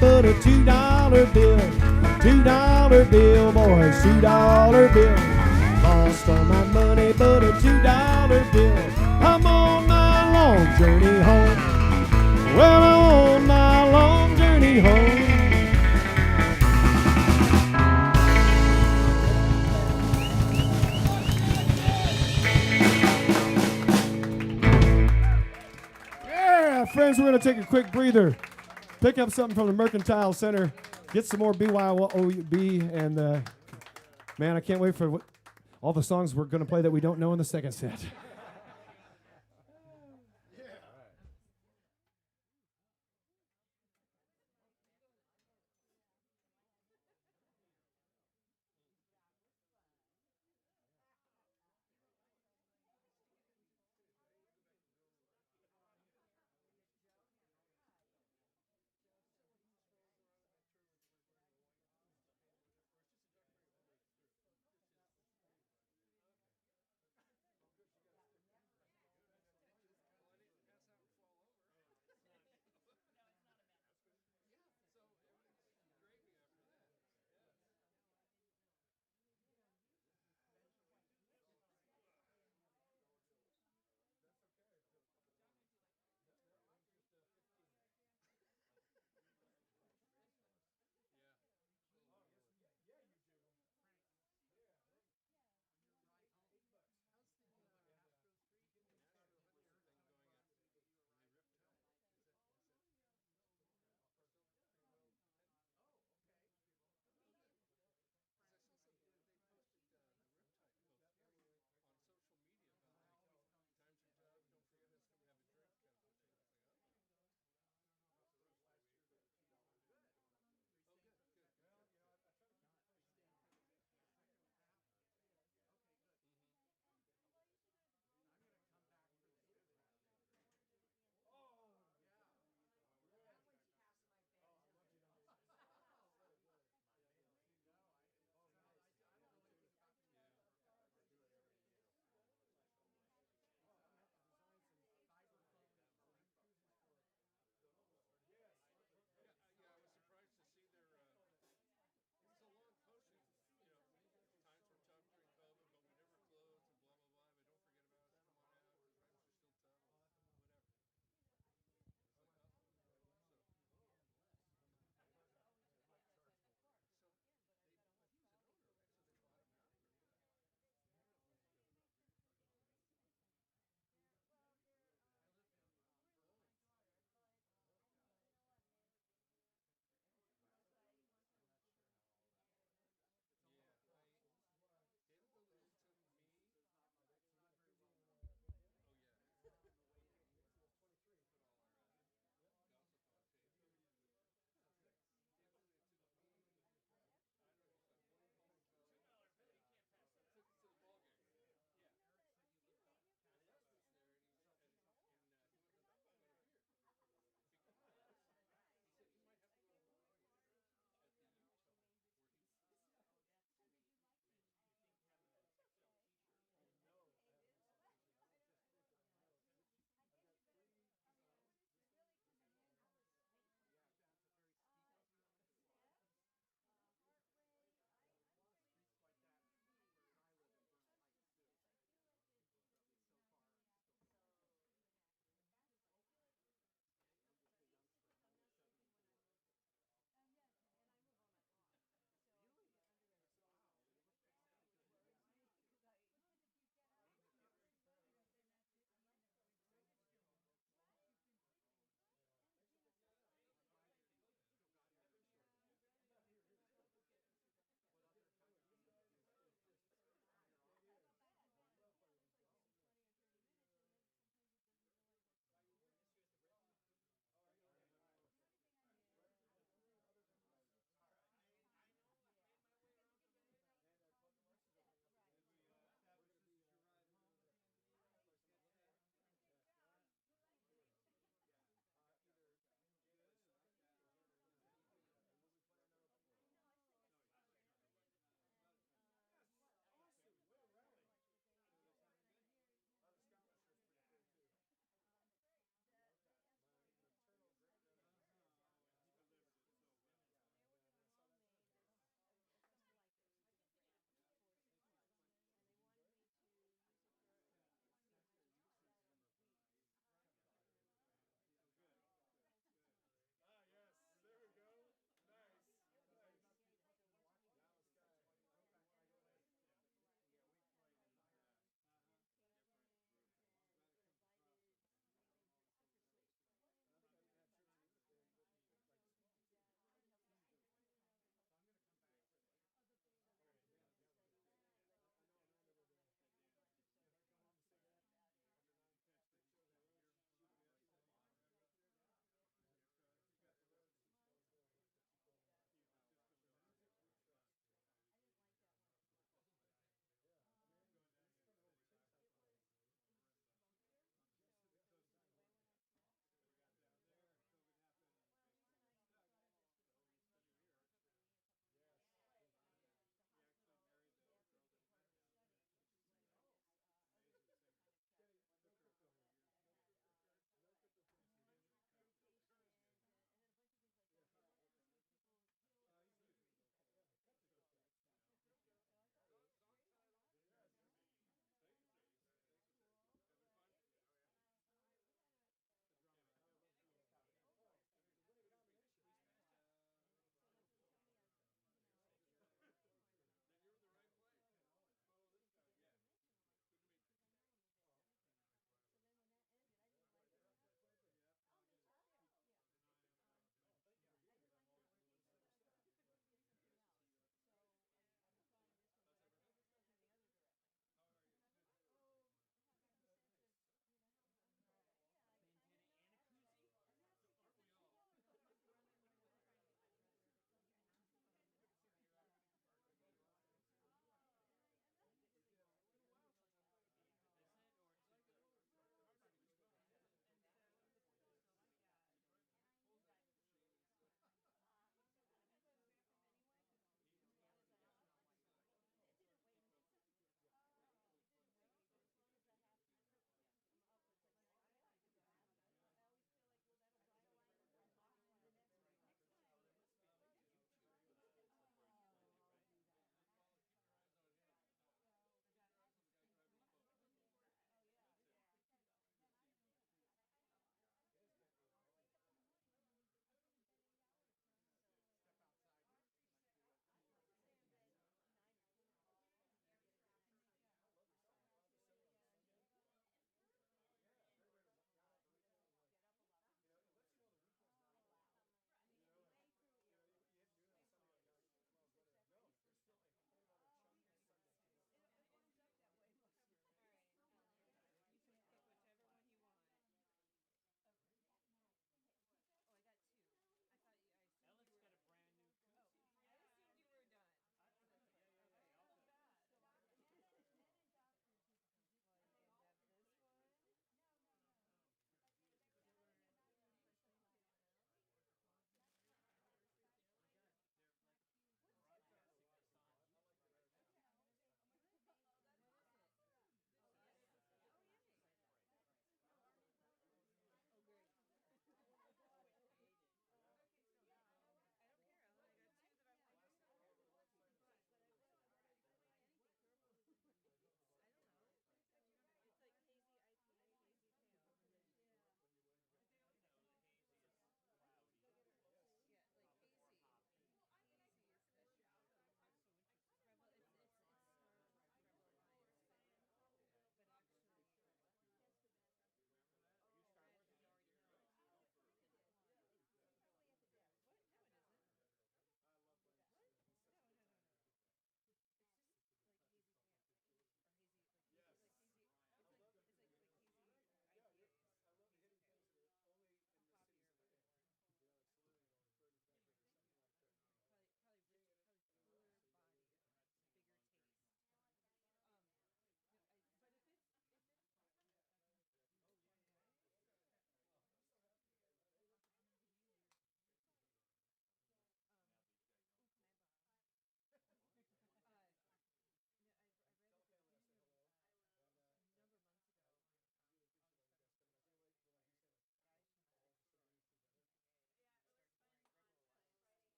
S1: But a $2 bill, $2 bill, boys, $2 bill. Lost all my money, but a $2 bill. I'm on my long journey home. Well, I'm on my long journey home. Yeah, friends, we're going to take a quick breather. Pick up something from the Mercantile Center, get some more BYOB, and man, I can't wait for all the songs we're going to play that we don't know in the second set.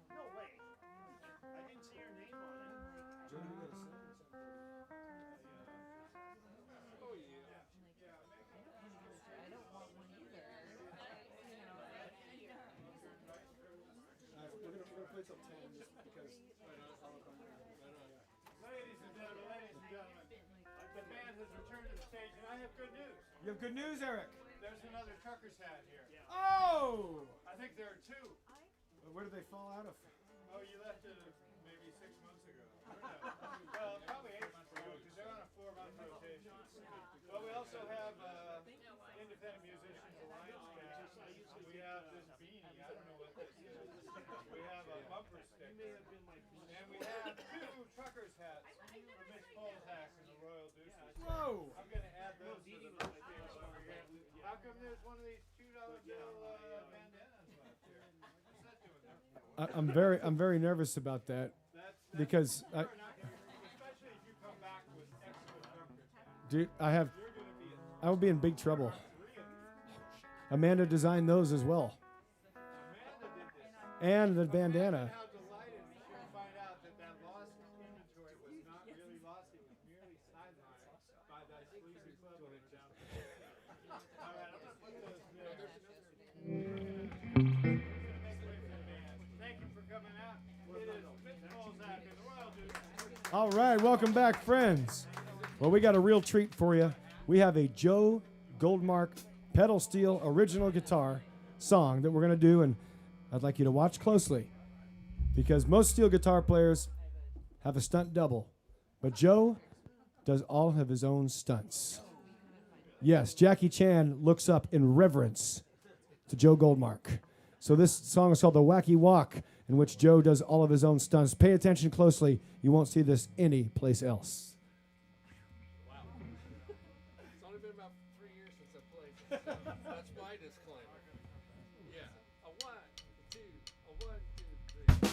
S3: No way. I didn't see your name on it.
S2: Joe, you got a son or something?
S3: Oh, yeah.
S4: I don't want one either.
S2: We're gonna play till 10 just because.
S5: Ladies and gentlemen, the band has returned to the stage, and I have good news.
S2: You have good news, Eric.
S5: There's another trucker's hat here.
S2: Oh!
S5: I think there are two.
S2: Where did they fall out of?
S5: Oh, you left it maybe 6 months ago. Well, probably 8 months ago, because they're on a 4-month rotation. But we also have Independent Musicians Alliance cast. We have this beanie. I don't know what this is. We have a bumper sticker. And we have 2 truckers' hats from Mitch Polzak and the Royal Deuces.
S2: Whoa!
S5: I'm going to add those to the bookshop over here. How come there's one of these $2 bill bandanas left here? What's that doing there?
S1: I'm very nervous about that
S5: That's
S1: because
S5: you're not gonna, especially if you come back with excellent truckers' hats.
S1: dude,
S5: You're going to be
S1: I would be in big trouble.
S5: 3 of these.
S1: Amanda designed those as well,
S5: Amanda did this.
S1: and the bandana.
S5: How delighted she would find out that that lost inventory was not really lost, it was merely sidelined by that sleazy club in town. All right, I'm gonna put those there. Thank you for coming out. It is Mitch Polzak and the Royal Deuces.
S1: All right, welcome back, friends. Well, we got a real treat for you. We have a Joe Goldmark pedal steel original guitar song that we're going to do, and I'd like you to watch closely because most steel guitar players have a stunt double, but Joe does all of his own stunts. Yes, Jackie Chan looks up in reverence to Joe Goldmark. So this song is called The Wacky Walk, in which Joe does all of his own stunts. Pay attention closely. You won't see this any place else.
S6: Wow. It's only been about 3 years since I played. So that's my disclaimer. Yeah. A 1, 2, a 1, 2, 3.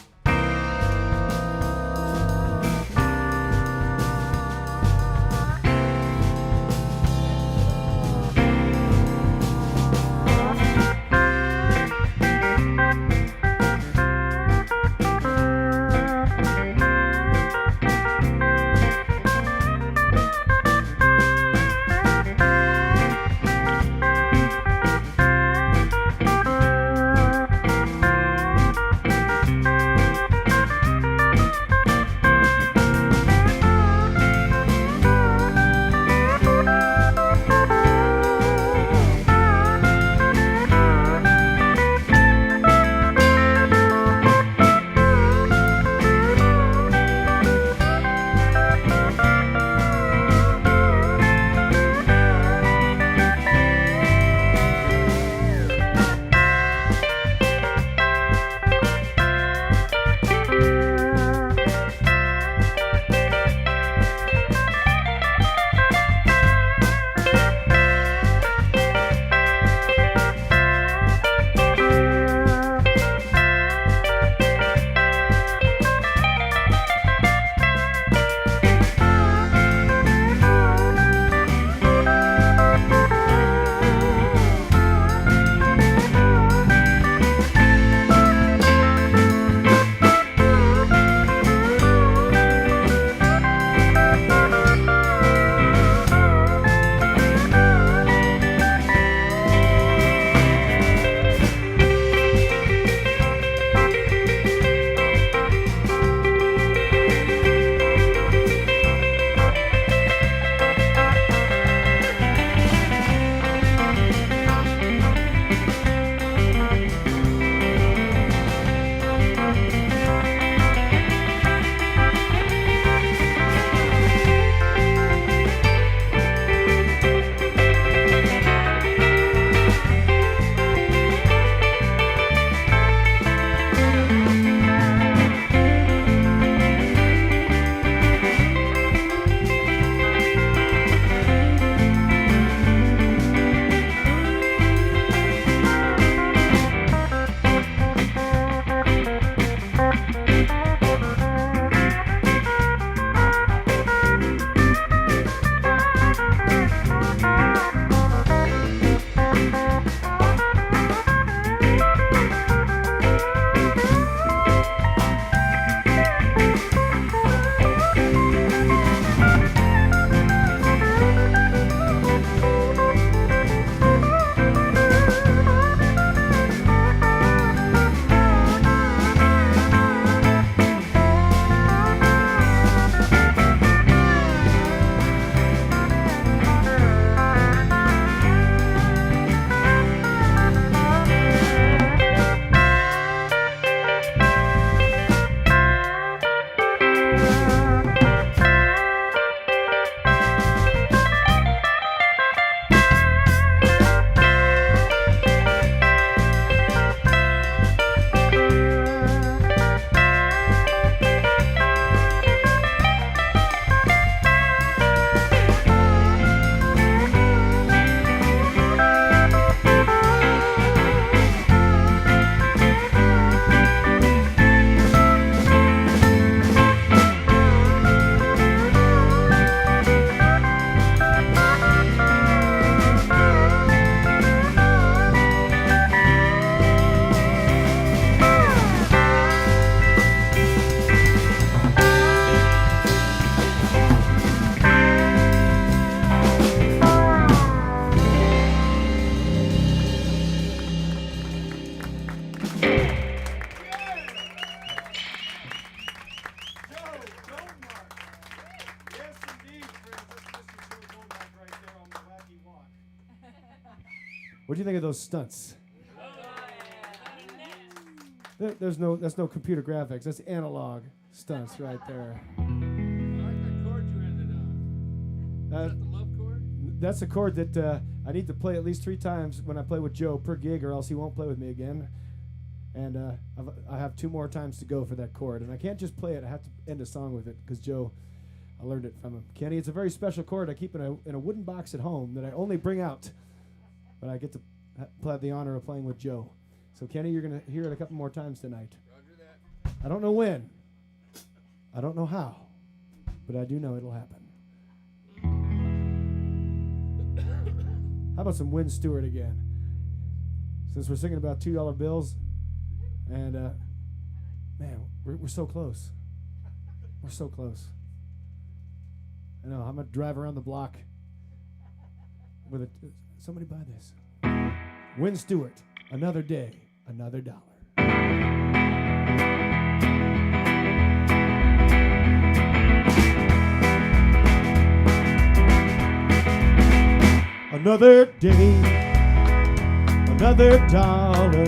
S1: What do you think of those stunts? That's no computer graphics. That's analog stunts right there.
S6: I like that chord you ended on. Is that the love chord?
S1: That's a chord that I need to play at least 3 times when I play with Joe per gig, or else he won't play with me again. And I have 2 more times to go for that chord, and I can't just play it. I have to end a song with it because Joe, I learned it from him. Kenny, it's a very special chord I keep in a wooden box at home that I only bring out, but I get to have the honor of playing with Joe. So Kenny, you're gonna hear it a couple more times tonight.
S6: Roger that.
S1: I don't know when. I don't know how, but I do know it'll happen. How about some Win Stewart again? Since we're singing about $2 bills, and man, we're so close. We're so close. I know. I'm gonna drive around the block with a. Somebody buy this. Win Stewart. Another day, another dollar. Another day, another dollar.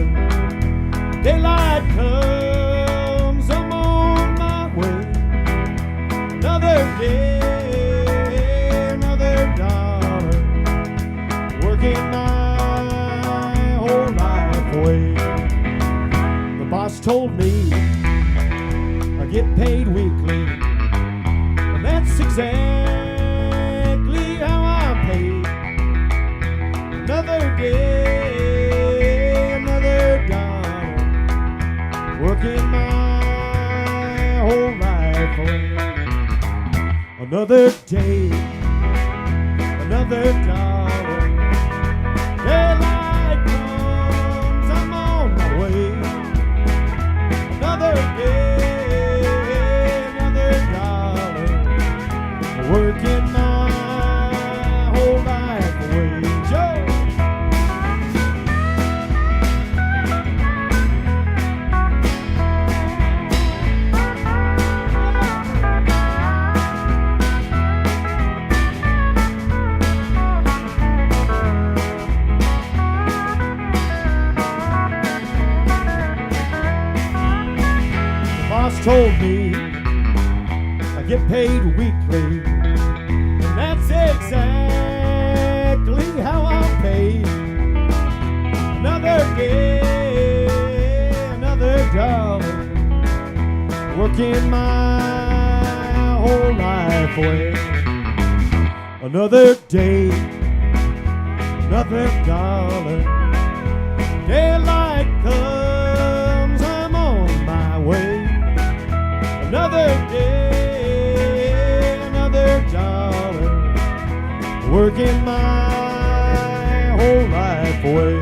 S1: Daylight comes, I'm on my way. Another day, another dollar. Working my whole life away. The boss told me I get paid weekly, and that's exactly how I'm paid. Another day, another dollar, working my whole life away. Another day, another dollar. Daylight comes, I'm on my way. Another day, another dollar, working my whole life away. Joe! Told me I get paid weekly, and that's exactly how I'm paid. Another day, another dollar, working my whole life away. Another day, another dollar. Daylight comes, I'm on my way. Another day, another dollar, working my whole life away.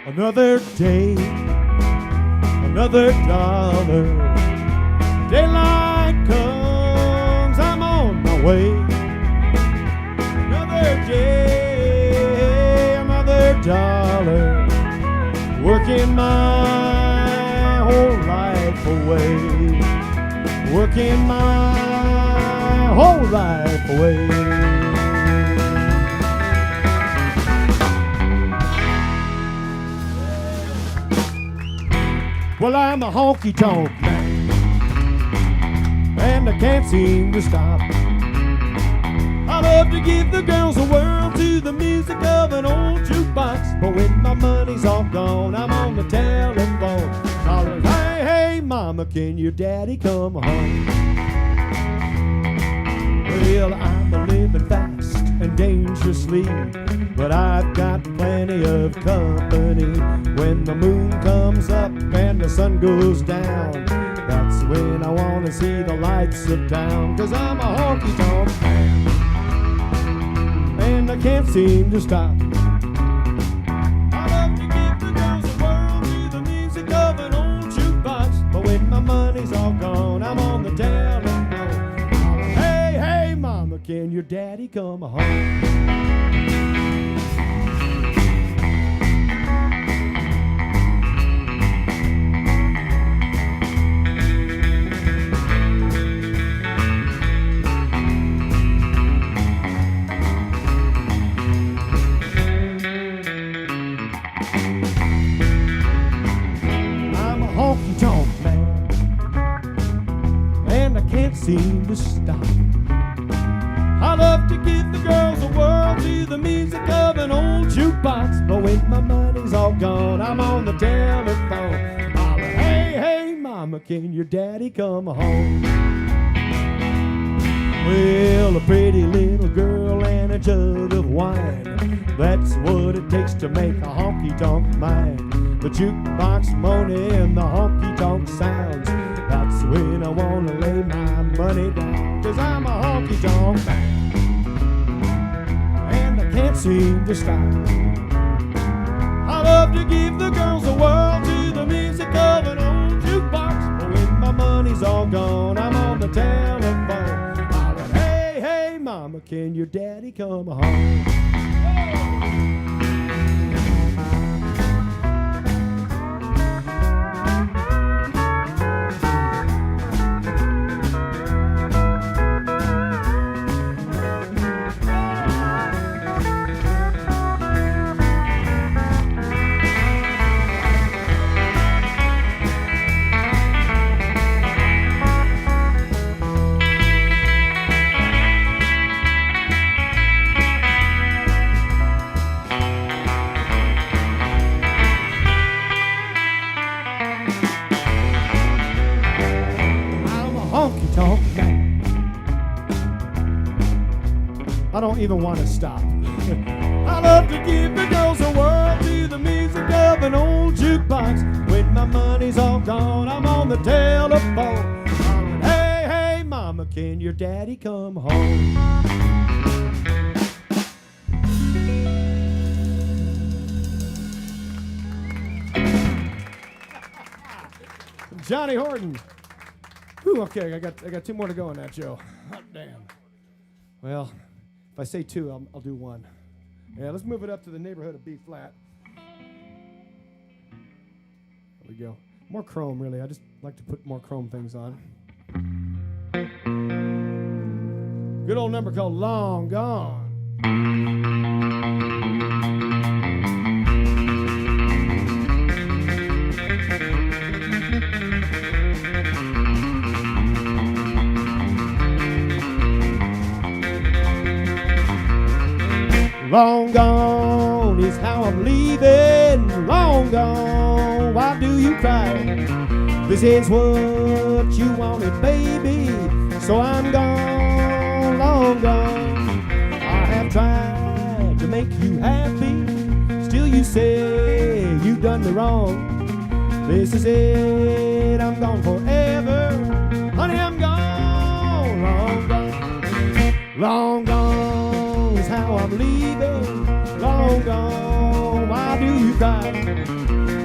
S1: Another day, another dollar. Daylight comes, I'm on my way. Another day, another dollar, working my whole life away. Working my whole life away. Well, I'm a honky-tonk man, and I can't seem to stop. I love to give the girls a whirl to the music of an old jukebox. But when my money's all gone, I'm on the telephone hollering, hey, hey, mama, can your daddy come home? Well, I'm a living fast and dangerously, but I've got plenty of company. When the moon comes up and the sun goes down, that's when I want to see the lights of town. 'Cause I'm a honky-tonk man, and I can't seem to stop. I love to give the girls a whirl to the music of an old jukebox. But when my money's all gone, I'm on the telephone. Hey, can your daddy come home? I'm a honky-tonk man, and I can't seem to stop. I love to give the girls a whirl to the music of an old jukebox. But when my money's all gone, I'm on the telephone. Holler, hey, hey, mama, can your daddy come home? Well, a pretty little girl and a jug of wine, that's what it takes to make a honky-tonk mine. The jukebox moaning and the honky-tonk sounds, that's when I wanna lay my money down. 'Cause I'm a honky-tonk man, and I can't seem to stop. I love to give the girls a whirl to the music of an old jukebox. But when my money's all gone, I'm on the telephone. Hollering, hey, hey, mama, can your daddy come home? Honky-tonk man, I don't even want to stop. I love to give the girls a whirl to the music of an old jukebox. When my money's all gone, I'm on the telephone. Hollering, hey, hey, mama, can your daddy come home? Johnny Horton. Whew, okay, I got 2 more to go on that, Joe. Oh, damn. Well, if I say 2, I'll do 1. Yeah, let's move it up to the neighborhood of B flat. There we go. More chrome, really. I just like to put more chrome things on. Good old number called Long Gone. Long gone is how I'm leaving. Long gone, why do you cry? This is what you wanted, baby. So I'm gone, long gone. I have tried to make you happy. Still you say you've done me wrong. This is it, I'm gone forever. Honey, I'm gone, long gone. Long gone is how I'm leaving. Long gone, why do you cry?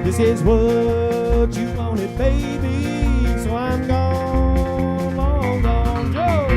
S1: This is what you wanted, baby. So I'm gone, long gone, Joe.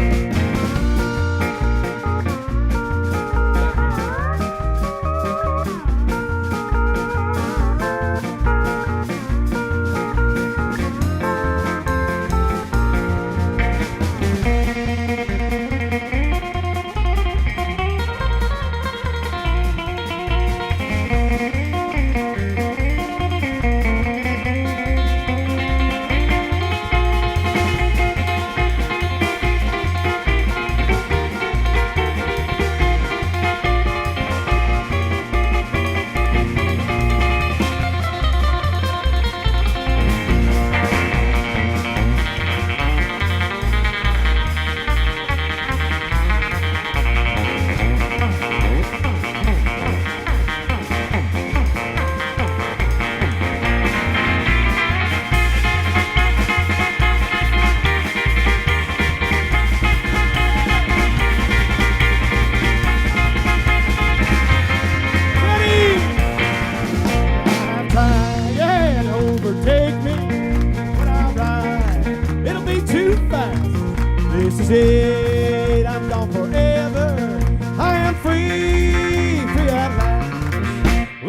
S1: This is it, I'm gone forever.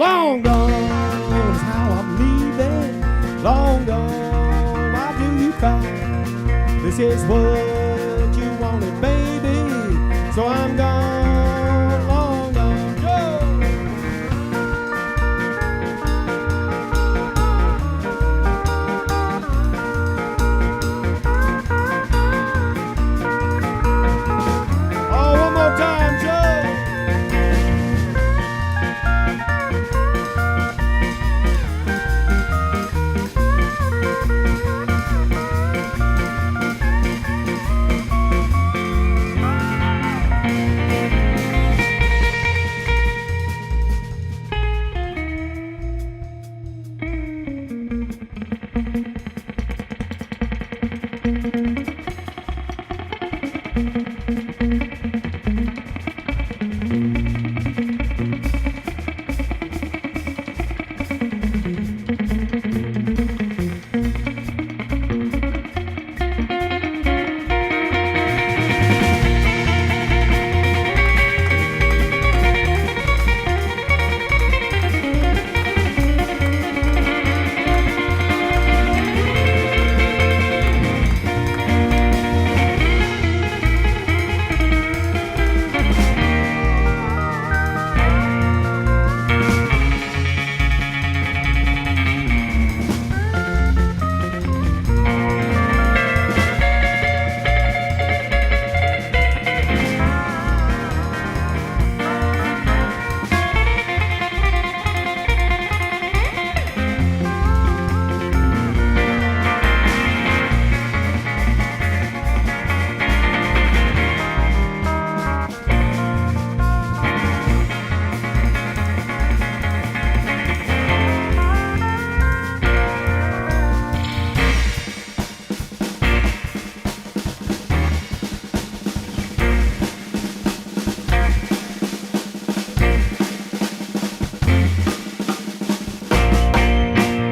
S1: Long gone is how I'm leaving. Long gone, why do you cry? This is what you wanted, baby. So I'm gone, long gone, Joe. Oh, one more time, Joe.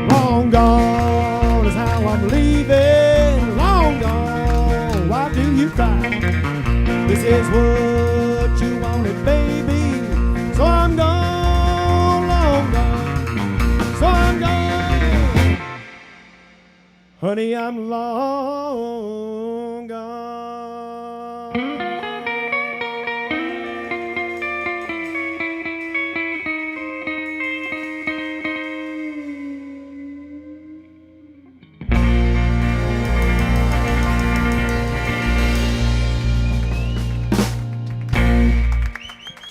S1: Long gone is how I'm leaving. Long gone, why do you cry? This is what you wanted, baby. So I'm gone, long gone. So I'm gone. Honey, I'm long gone.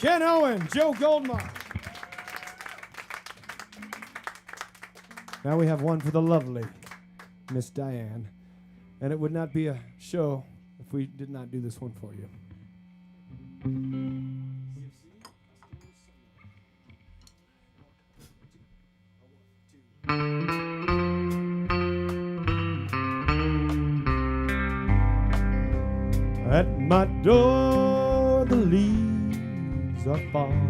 S1: Ken Owen, Joe Goldmark. Now we have one for the lovely Miss Diane. And it would not be a show if we did not do this one for you. At my door the leaves are falling.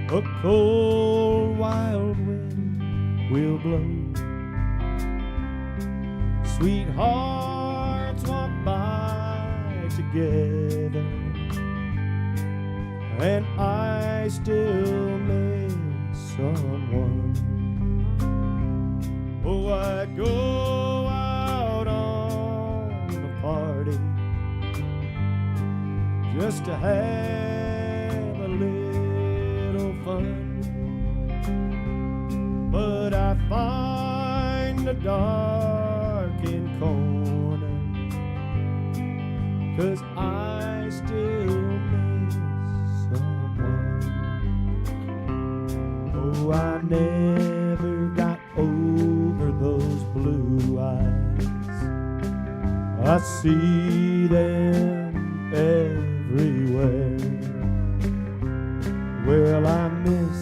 S1: A cold wild wind will blow. Sweethearts walk by together, and I still miss someone. Oh, I'd go out on a party just to have a little fun, but I find the darkened corner, 'cause I still miss someone. Oh, I never got over those blue eyes. I see them everywhere. Well, I miss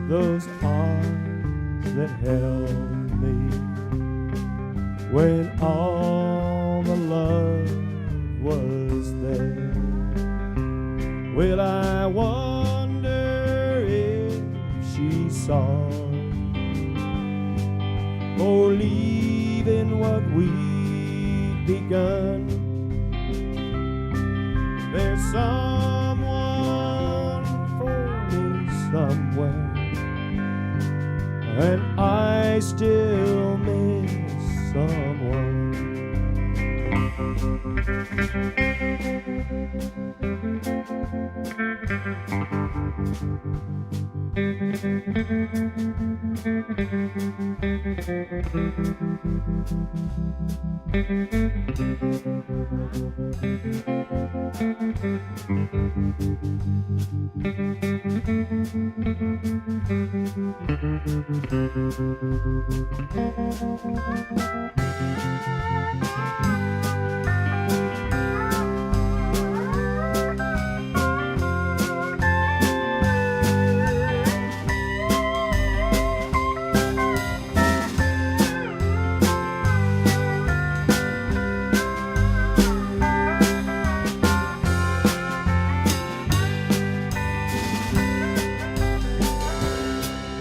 S1: those arms that held me when all the love was there. Well, I wonder if she saw, or leaving what we'd begun. There's someone for me somewhere, and I still miss someone.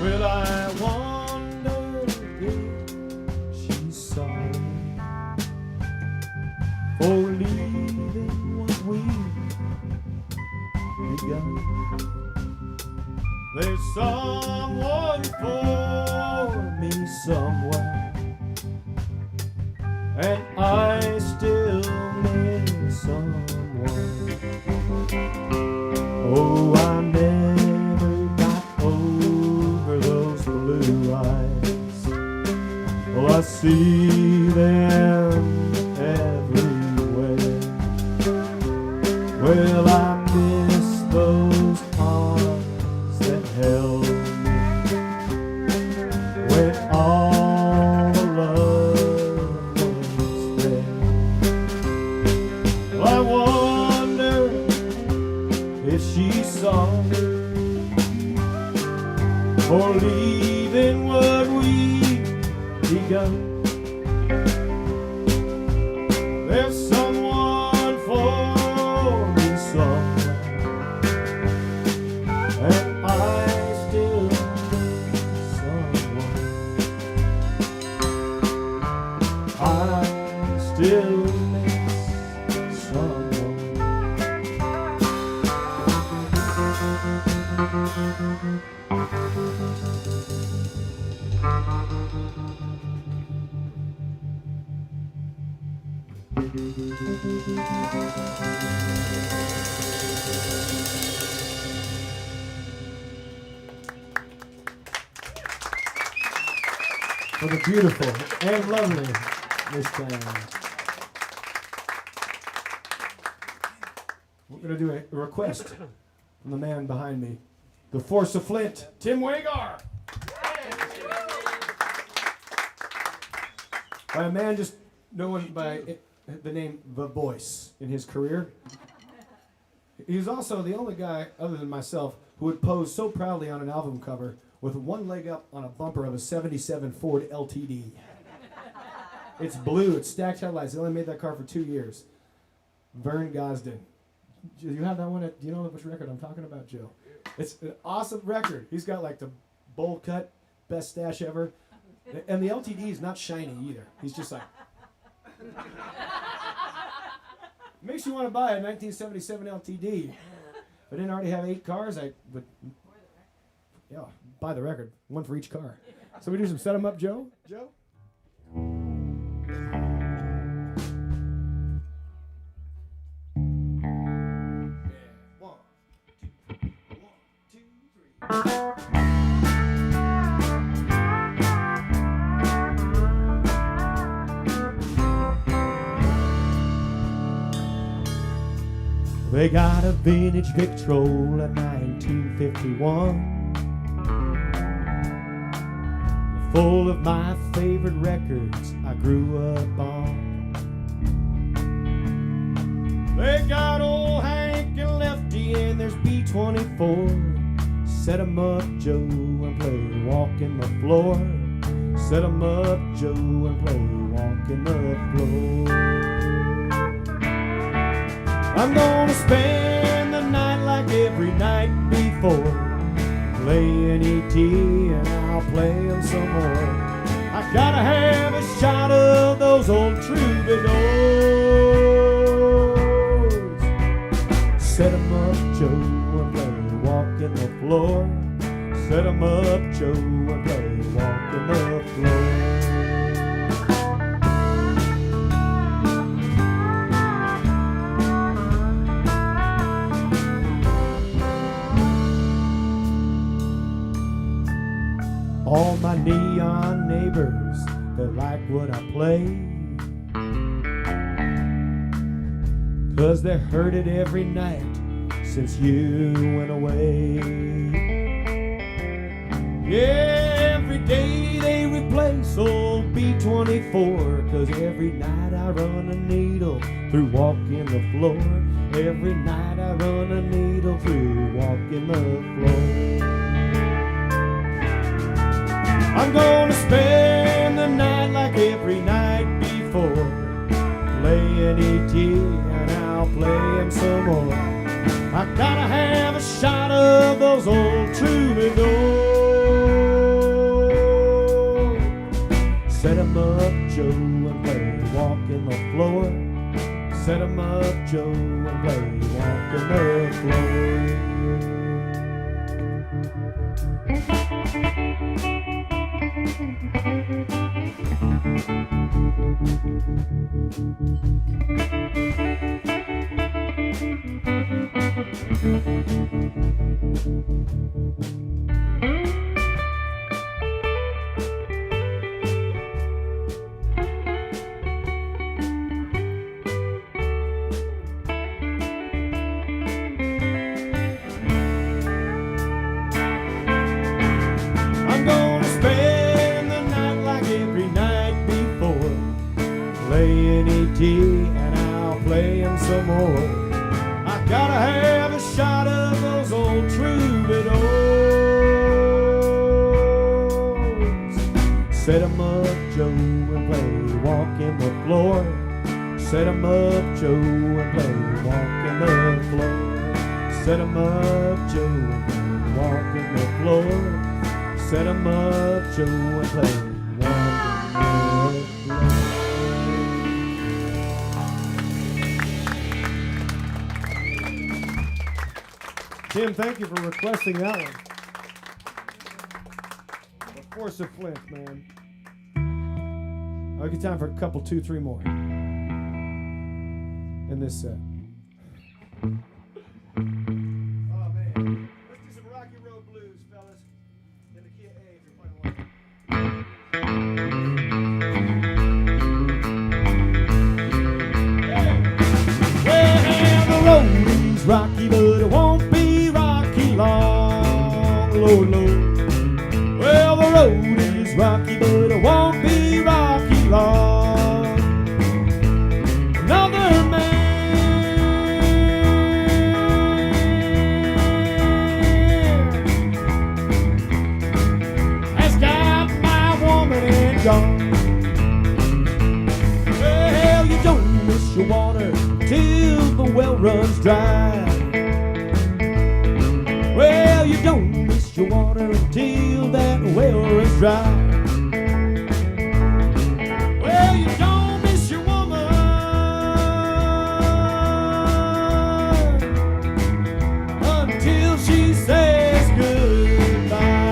S1: Well, I wonder if she's sorry for leaving what we begun. There's someone for me somewhere, and I still miss someone. Oh, I never got over those blue eyes. Oh, I see them everywhere. Well, I miss those arms that held me when all the love was there. Well, I wonder if she's sorry for leaving what we begun. There's someone for me somewhere, and I still miss someone. I still miss someone. For the beautiful and lovely Miss Diane. We're going to do a request from the man behind me, the Force of Flint, Tim Wagar. By a man just known by the name The Voice in his career. He's also the only guy, other than myself, who would pose so proudly on an album cover with one leg up on a bumper of a 77 Ford LTD. It's blue, it's stacked headlights. They only made that car for 2 years. Vern Gosden. Do you have that one? Do you know which record I'm talking about, Joe? It's an awesome record. He's got like the bowl cut, best stash ever. And the LTD is not shiny either. He's just like... Makes you want to buy a 1977 LTD. If I didn't already have 8 cars, I would... Yeah, buy the record. One for each car. So we do some set 'em up, Joe? Joe? They got a vintage Victrola 1951, full of my favorite records I grew up on. They got old Hank and Lefty and there's B-24. Set 'em up, Joe, and play Walking the Floor. Set 'em up, Joe, and play Walking the Floor. I'm gonna spend the night like every night before, playing E.T. and I'll play 'em some more. I gotta have a shot of those old troubadours. Set 'em up, Joe, and play Walking the Floor. Set 'em up, Joe, and play walking the floor. All my neon neighbors that like what I play, 'cause they heard it every night since you went away. Yeah, every day they replace old B-24, 'cause every night I run a needle through walking the floor. Every night I run a needle through walking the floor. I'm gonna spend the night like every night before, playing E.T. and I'll play him some more. I gotta have a shot of those old troubadours. Set 'em up, Joe, and play walking the floor. Set 'em up, Joe, and play walking the floor. I'm gonna spend the night like every night before, playing E.T. and I'll play him some more. I gotta have a shot of those old troubadours. Set 'em up, Joe, and play walking the floor. Set 'em up, Joe, and play walking the floor. Set 'em up, Joe, and play walking the floor. Set 'em up, Joe, and play walking the floor. Tim, thank you for requesting that one. The Force of Flint, man. I'll get time for a couple, 2, 3 more in this set.
S2: Oh man, let's do some Rocky Road blues, fellas. In the key of A, if you're playing one.
S1: Well, the road is rocky, but it won't be rocky long, Lord, Lord. Well, the road is rocky, but it won't be rocky long. Another man has got my woman and gone. Well, you don't miss your water till the well runs dry. Well, you don't miss your water until that well runs dry. Well, you don't miss your woman until she says goodbye.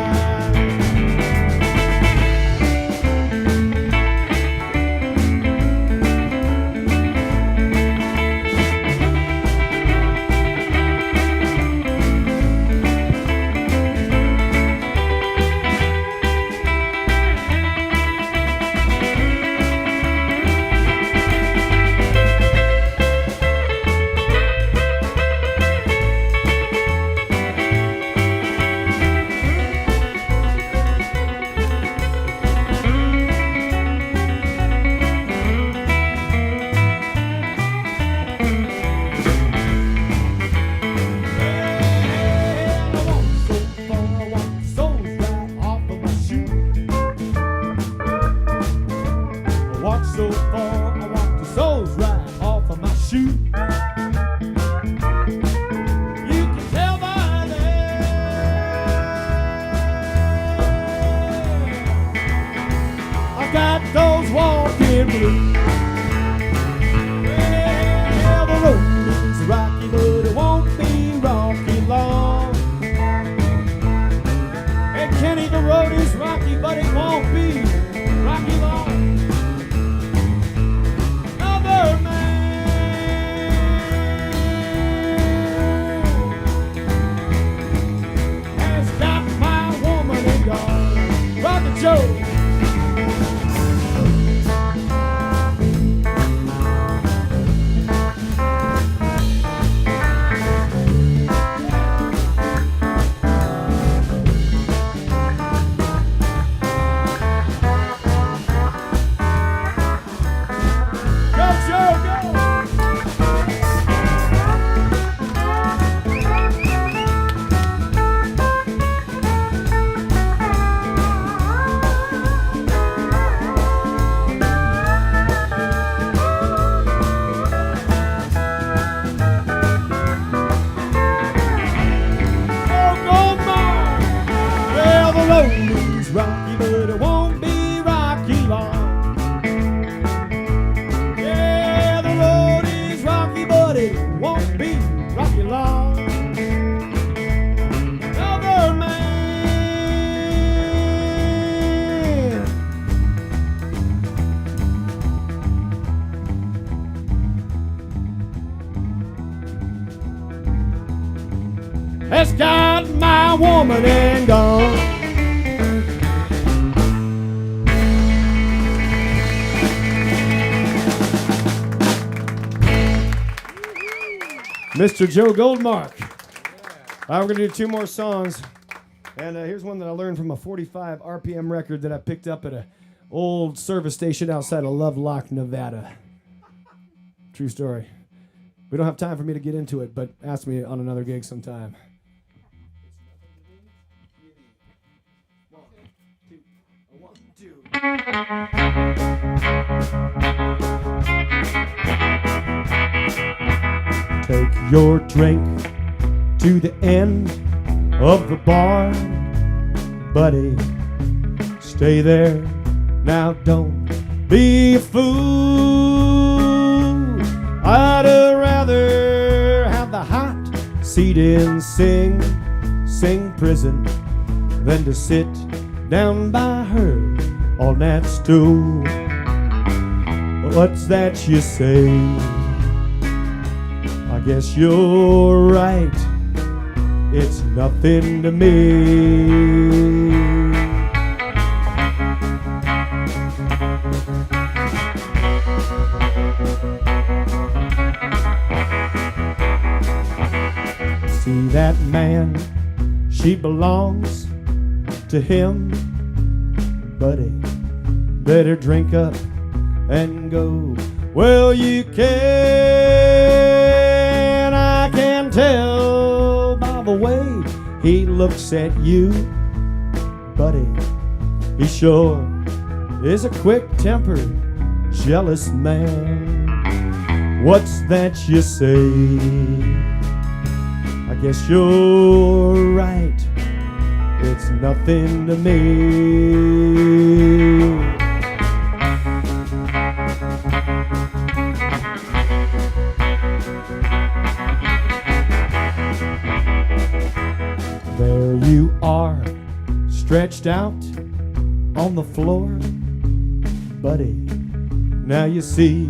S1: So far, I walked the soles right off of my shoe. You can tell by there I got those walking blues. Well, the road is rocky, but it won't be rocky long. but it won't be rocky long. Another man has got my woman and gone. Rocket Joe. Rocky, but it won't be rocky long. Yeah, the road is rocky, but it won't be rocky long. Another man has got my woman and gone. Mr. Joe Goldmark. All right, we're going to do 2 more songs. And here's one that I learned from a 45 RPM record that I picked up at an old service station outside of Lovelock, Nevada. True story. We don't have time for me to get into it, but ask me on another gig sometime. Take your drink to the end of the bar, buddy. Stay there. Now don't be a fool. I'd rather have the hot seat in Sing Prison than to sit down by her on that stool. What's that you say? I guess you're right. It's nothing to me. See that man, she belongs to him, buddy. Better drink up and go. Well, you can. I can tell by the way he looks at you, buddy. He sure is a quick-tempered, jealous man. What's that you say? I guess you're right. It's nothing to me. There you are, stretched out on the floor, buddy. Now you see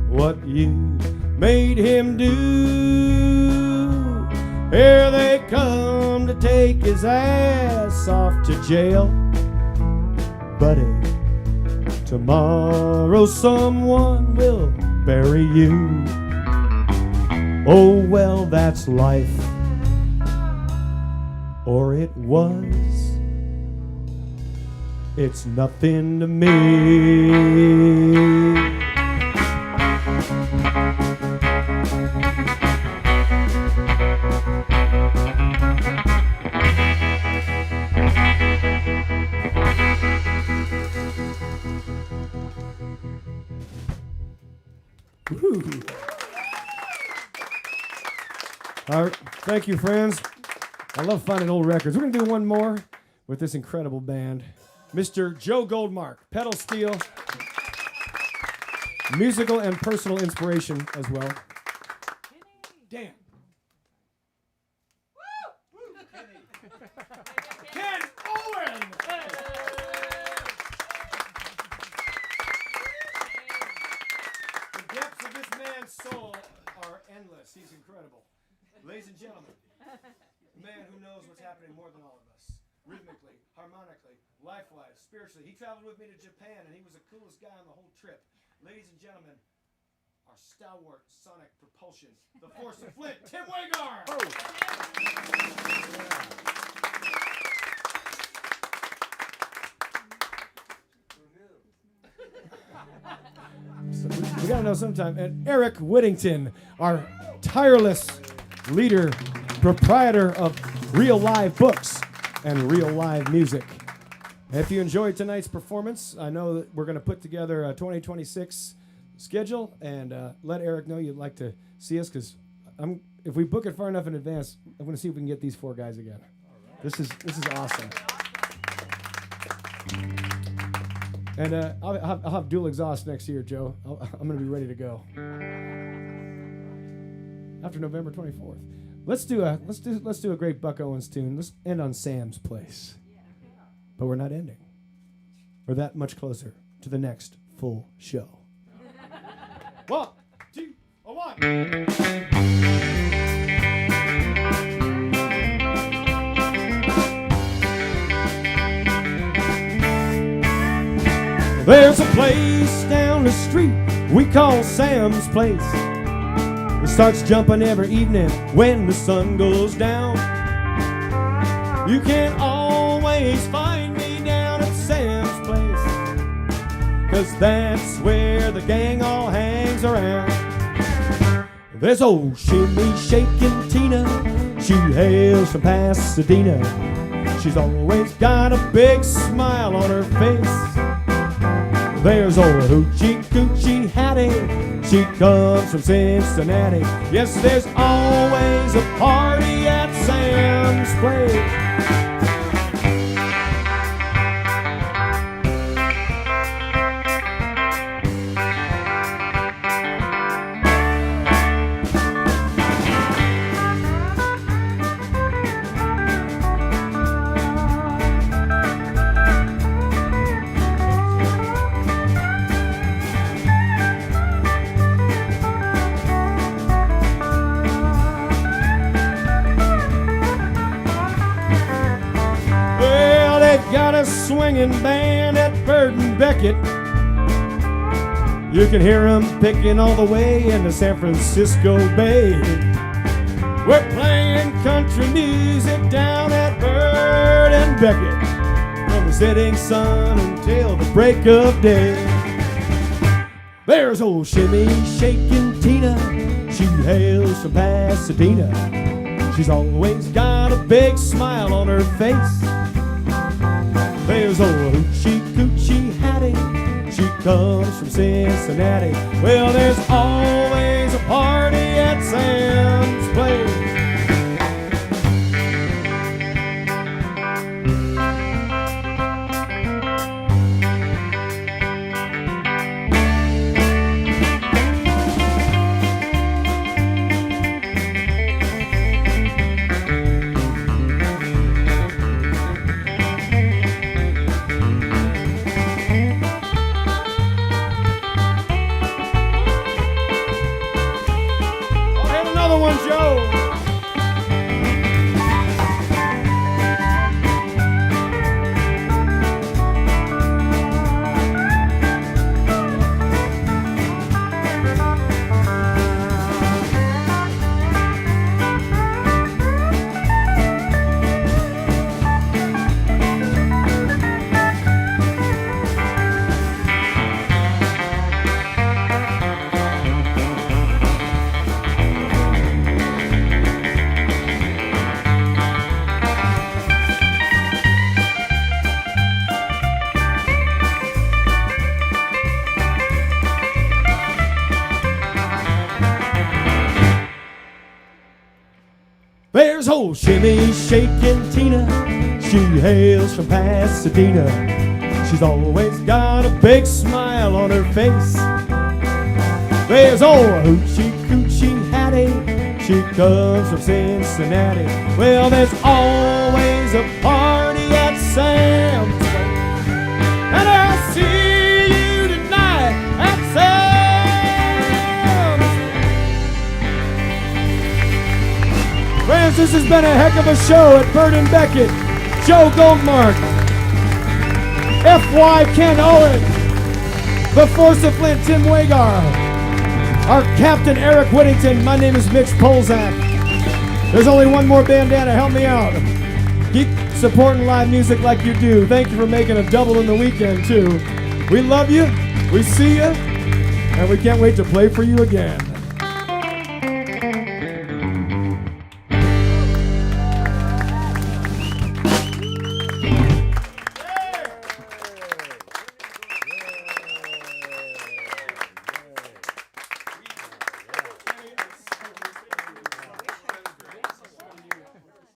S1: what you made him do. Here they come to take his ass off to jail, buddy. Tomorrow someone will bury you. Oh well, that's life, or it was. It's nothing to me. All right, thank you, friends. I love finding old records. We're going to do one more with this incredible band. Mr. Joe Goldmark, pedal steel, musical and personal inspiration as well. Dan. Ken Owen! Hey.
S2: God's soul are endless. He's incredible. Ladies and gentlemen, a man who knows what's happening more than all of us. Rhythmically, harmonically, life-wise, spiritually. He traveled with me to Japan, and he was the coolest guy on the whole trip. Ladies and gentlemen, our stalwart sonic propulsion, the force of Flint, Tim Wagar!
S1: So we gotta know sometime. And Eric Whittington, our tireless leader, proprietor of Real Live Books and Real Live Music. If you enjoyed tonight's performance, I know that we're going to put together a 2026 schedule and let Eric know you'd like to see us, because if we book it far enough in advance, I'm going to see if we can get these four guys again. This is awesome. And I'll have dual exhaust next year, Joe. I'm going to be ready to go after November 24th. Let's do a great Buck Owens tune. Let's end on Sam's Place. But we're not ending. We're that much closer to the next full show.
S2: 1, 2, 1.
S1: There's a place down the street we call Sam's Place. It starts jumping every evening when the sun goes down. You can't always find me down at Sam's Place, 'cause that's where the gang all hangs around. There's old Shimmy Shakin' Tina. She hails from Pasadena. She's always got a big smile on her face. There's old Hoochie Coochie Hattie. She comes from Cincinnati. Yes, there's always a party at Sam's Place. Swinging band at Beckett. You can hear them picking all the way in the San Francisco Bay. We're playing country music down at Beckett, from the setting sun until the break of day. There's old Shimmy Shakin' Tina. She hails from Pasadena. She's always got a big smile on her face. There's old Hoochie Coochie Hattie. She comes from Cincinnati. Well, there's always a party at Sam's Place. There's old Shimmy Shakin' Tina. She hails from Pasadena. She's always got a big smile on her face. There's old Hoochie Coochie Hattie. She comes from Cincinnati. Well, there's always a party at Sam's Place. And I'll see you tonight at Sam's Place. This has been a heck of a show at Bird and Beckett. Joe Goldmark, F.Y. Ken Owen, the Force of Flint, Tim Wagar, our Captain Eric Whittington. My name is Mitch Polzak. There's only one more bandana. Help me out. Keep supporting live music like you do. Thank you for making a double in the weekend, too. We love you, we see you, and we can't wait to play for you again.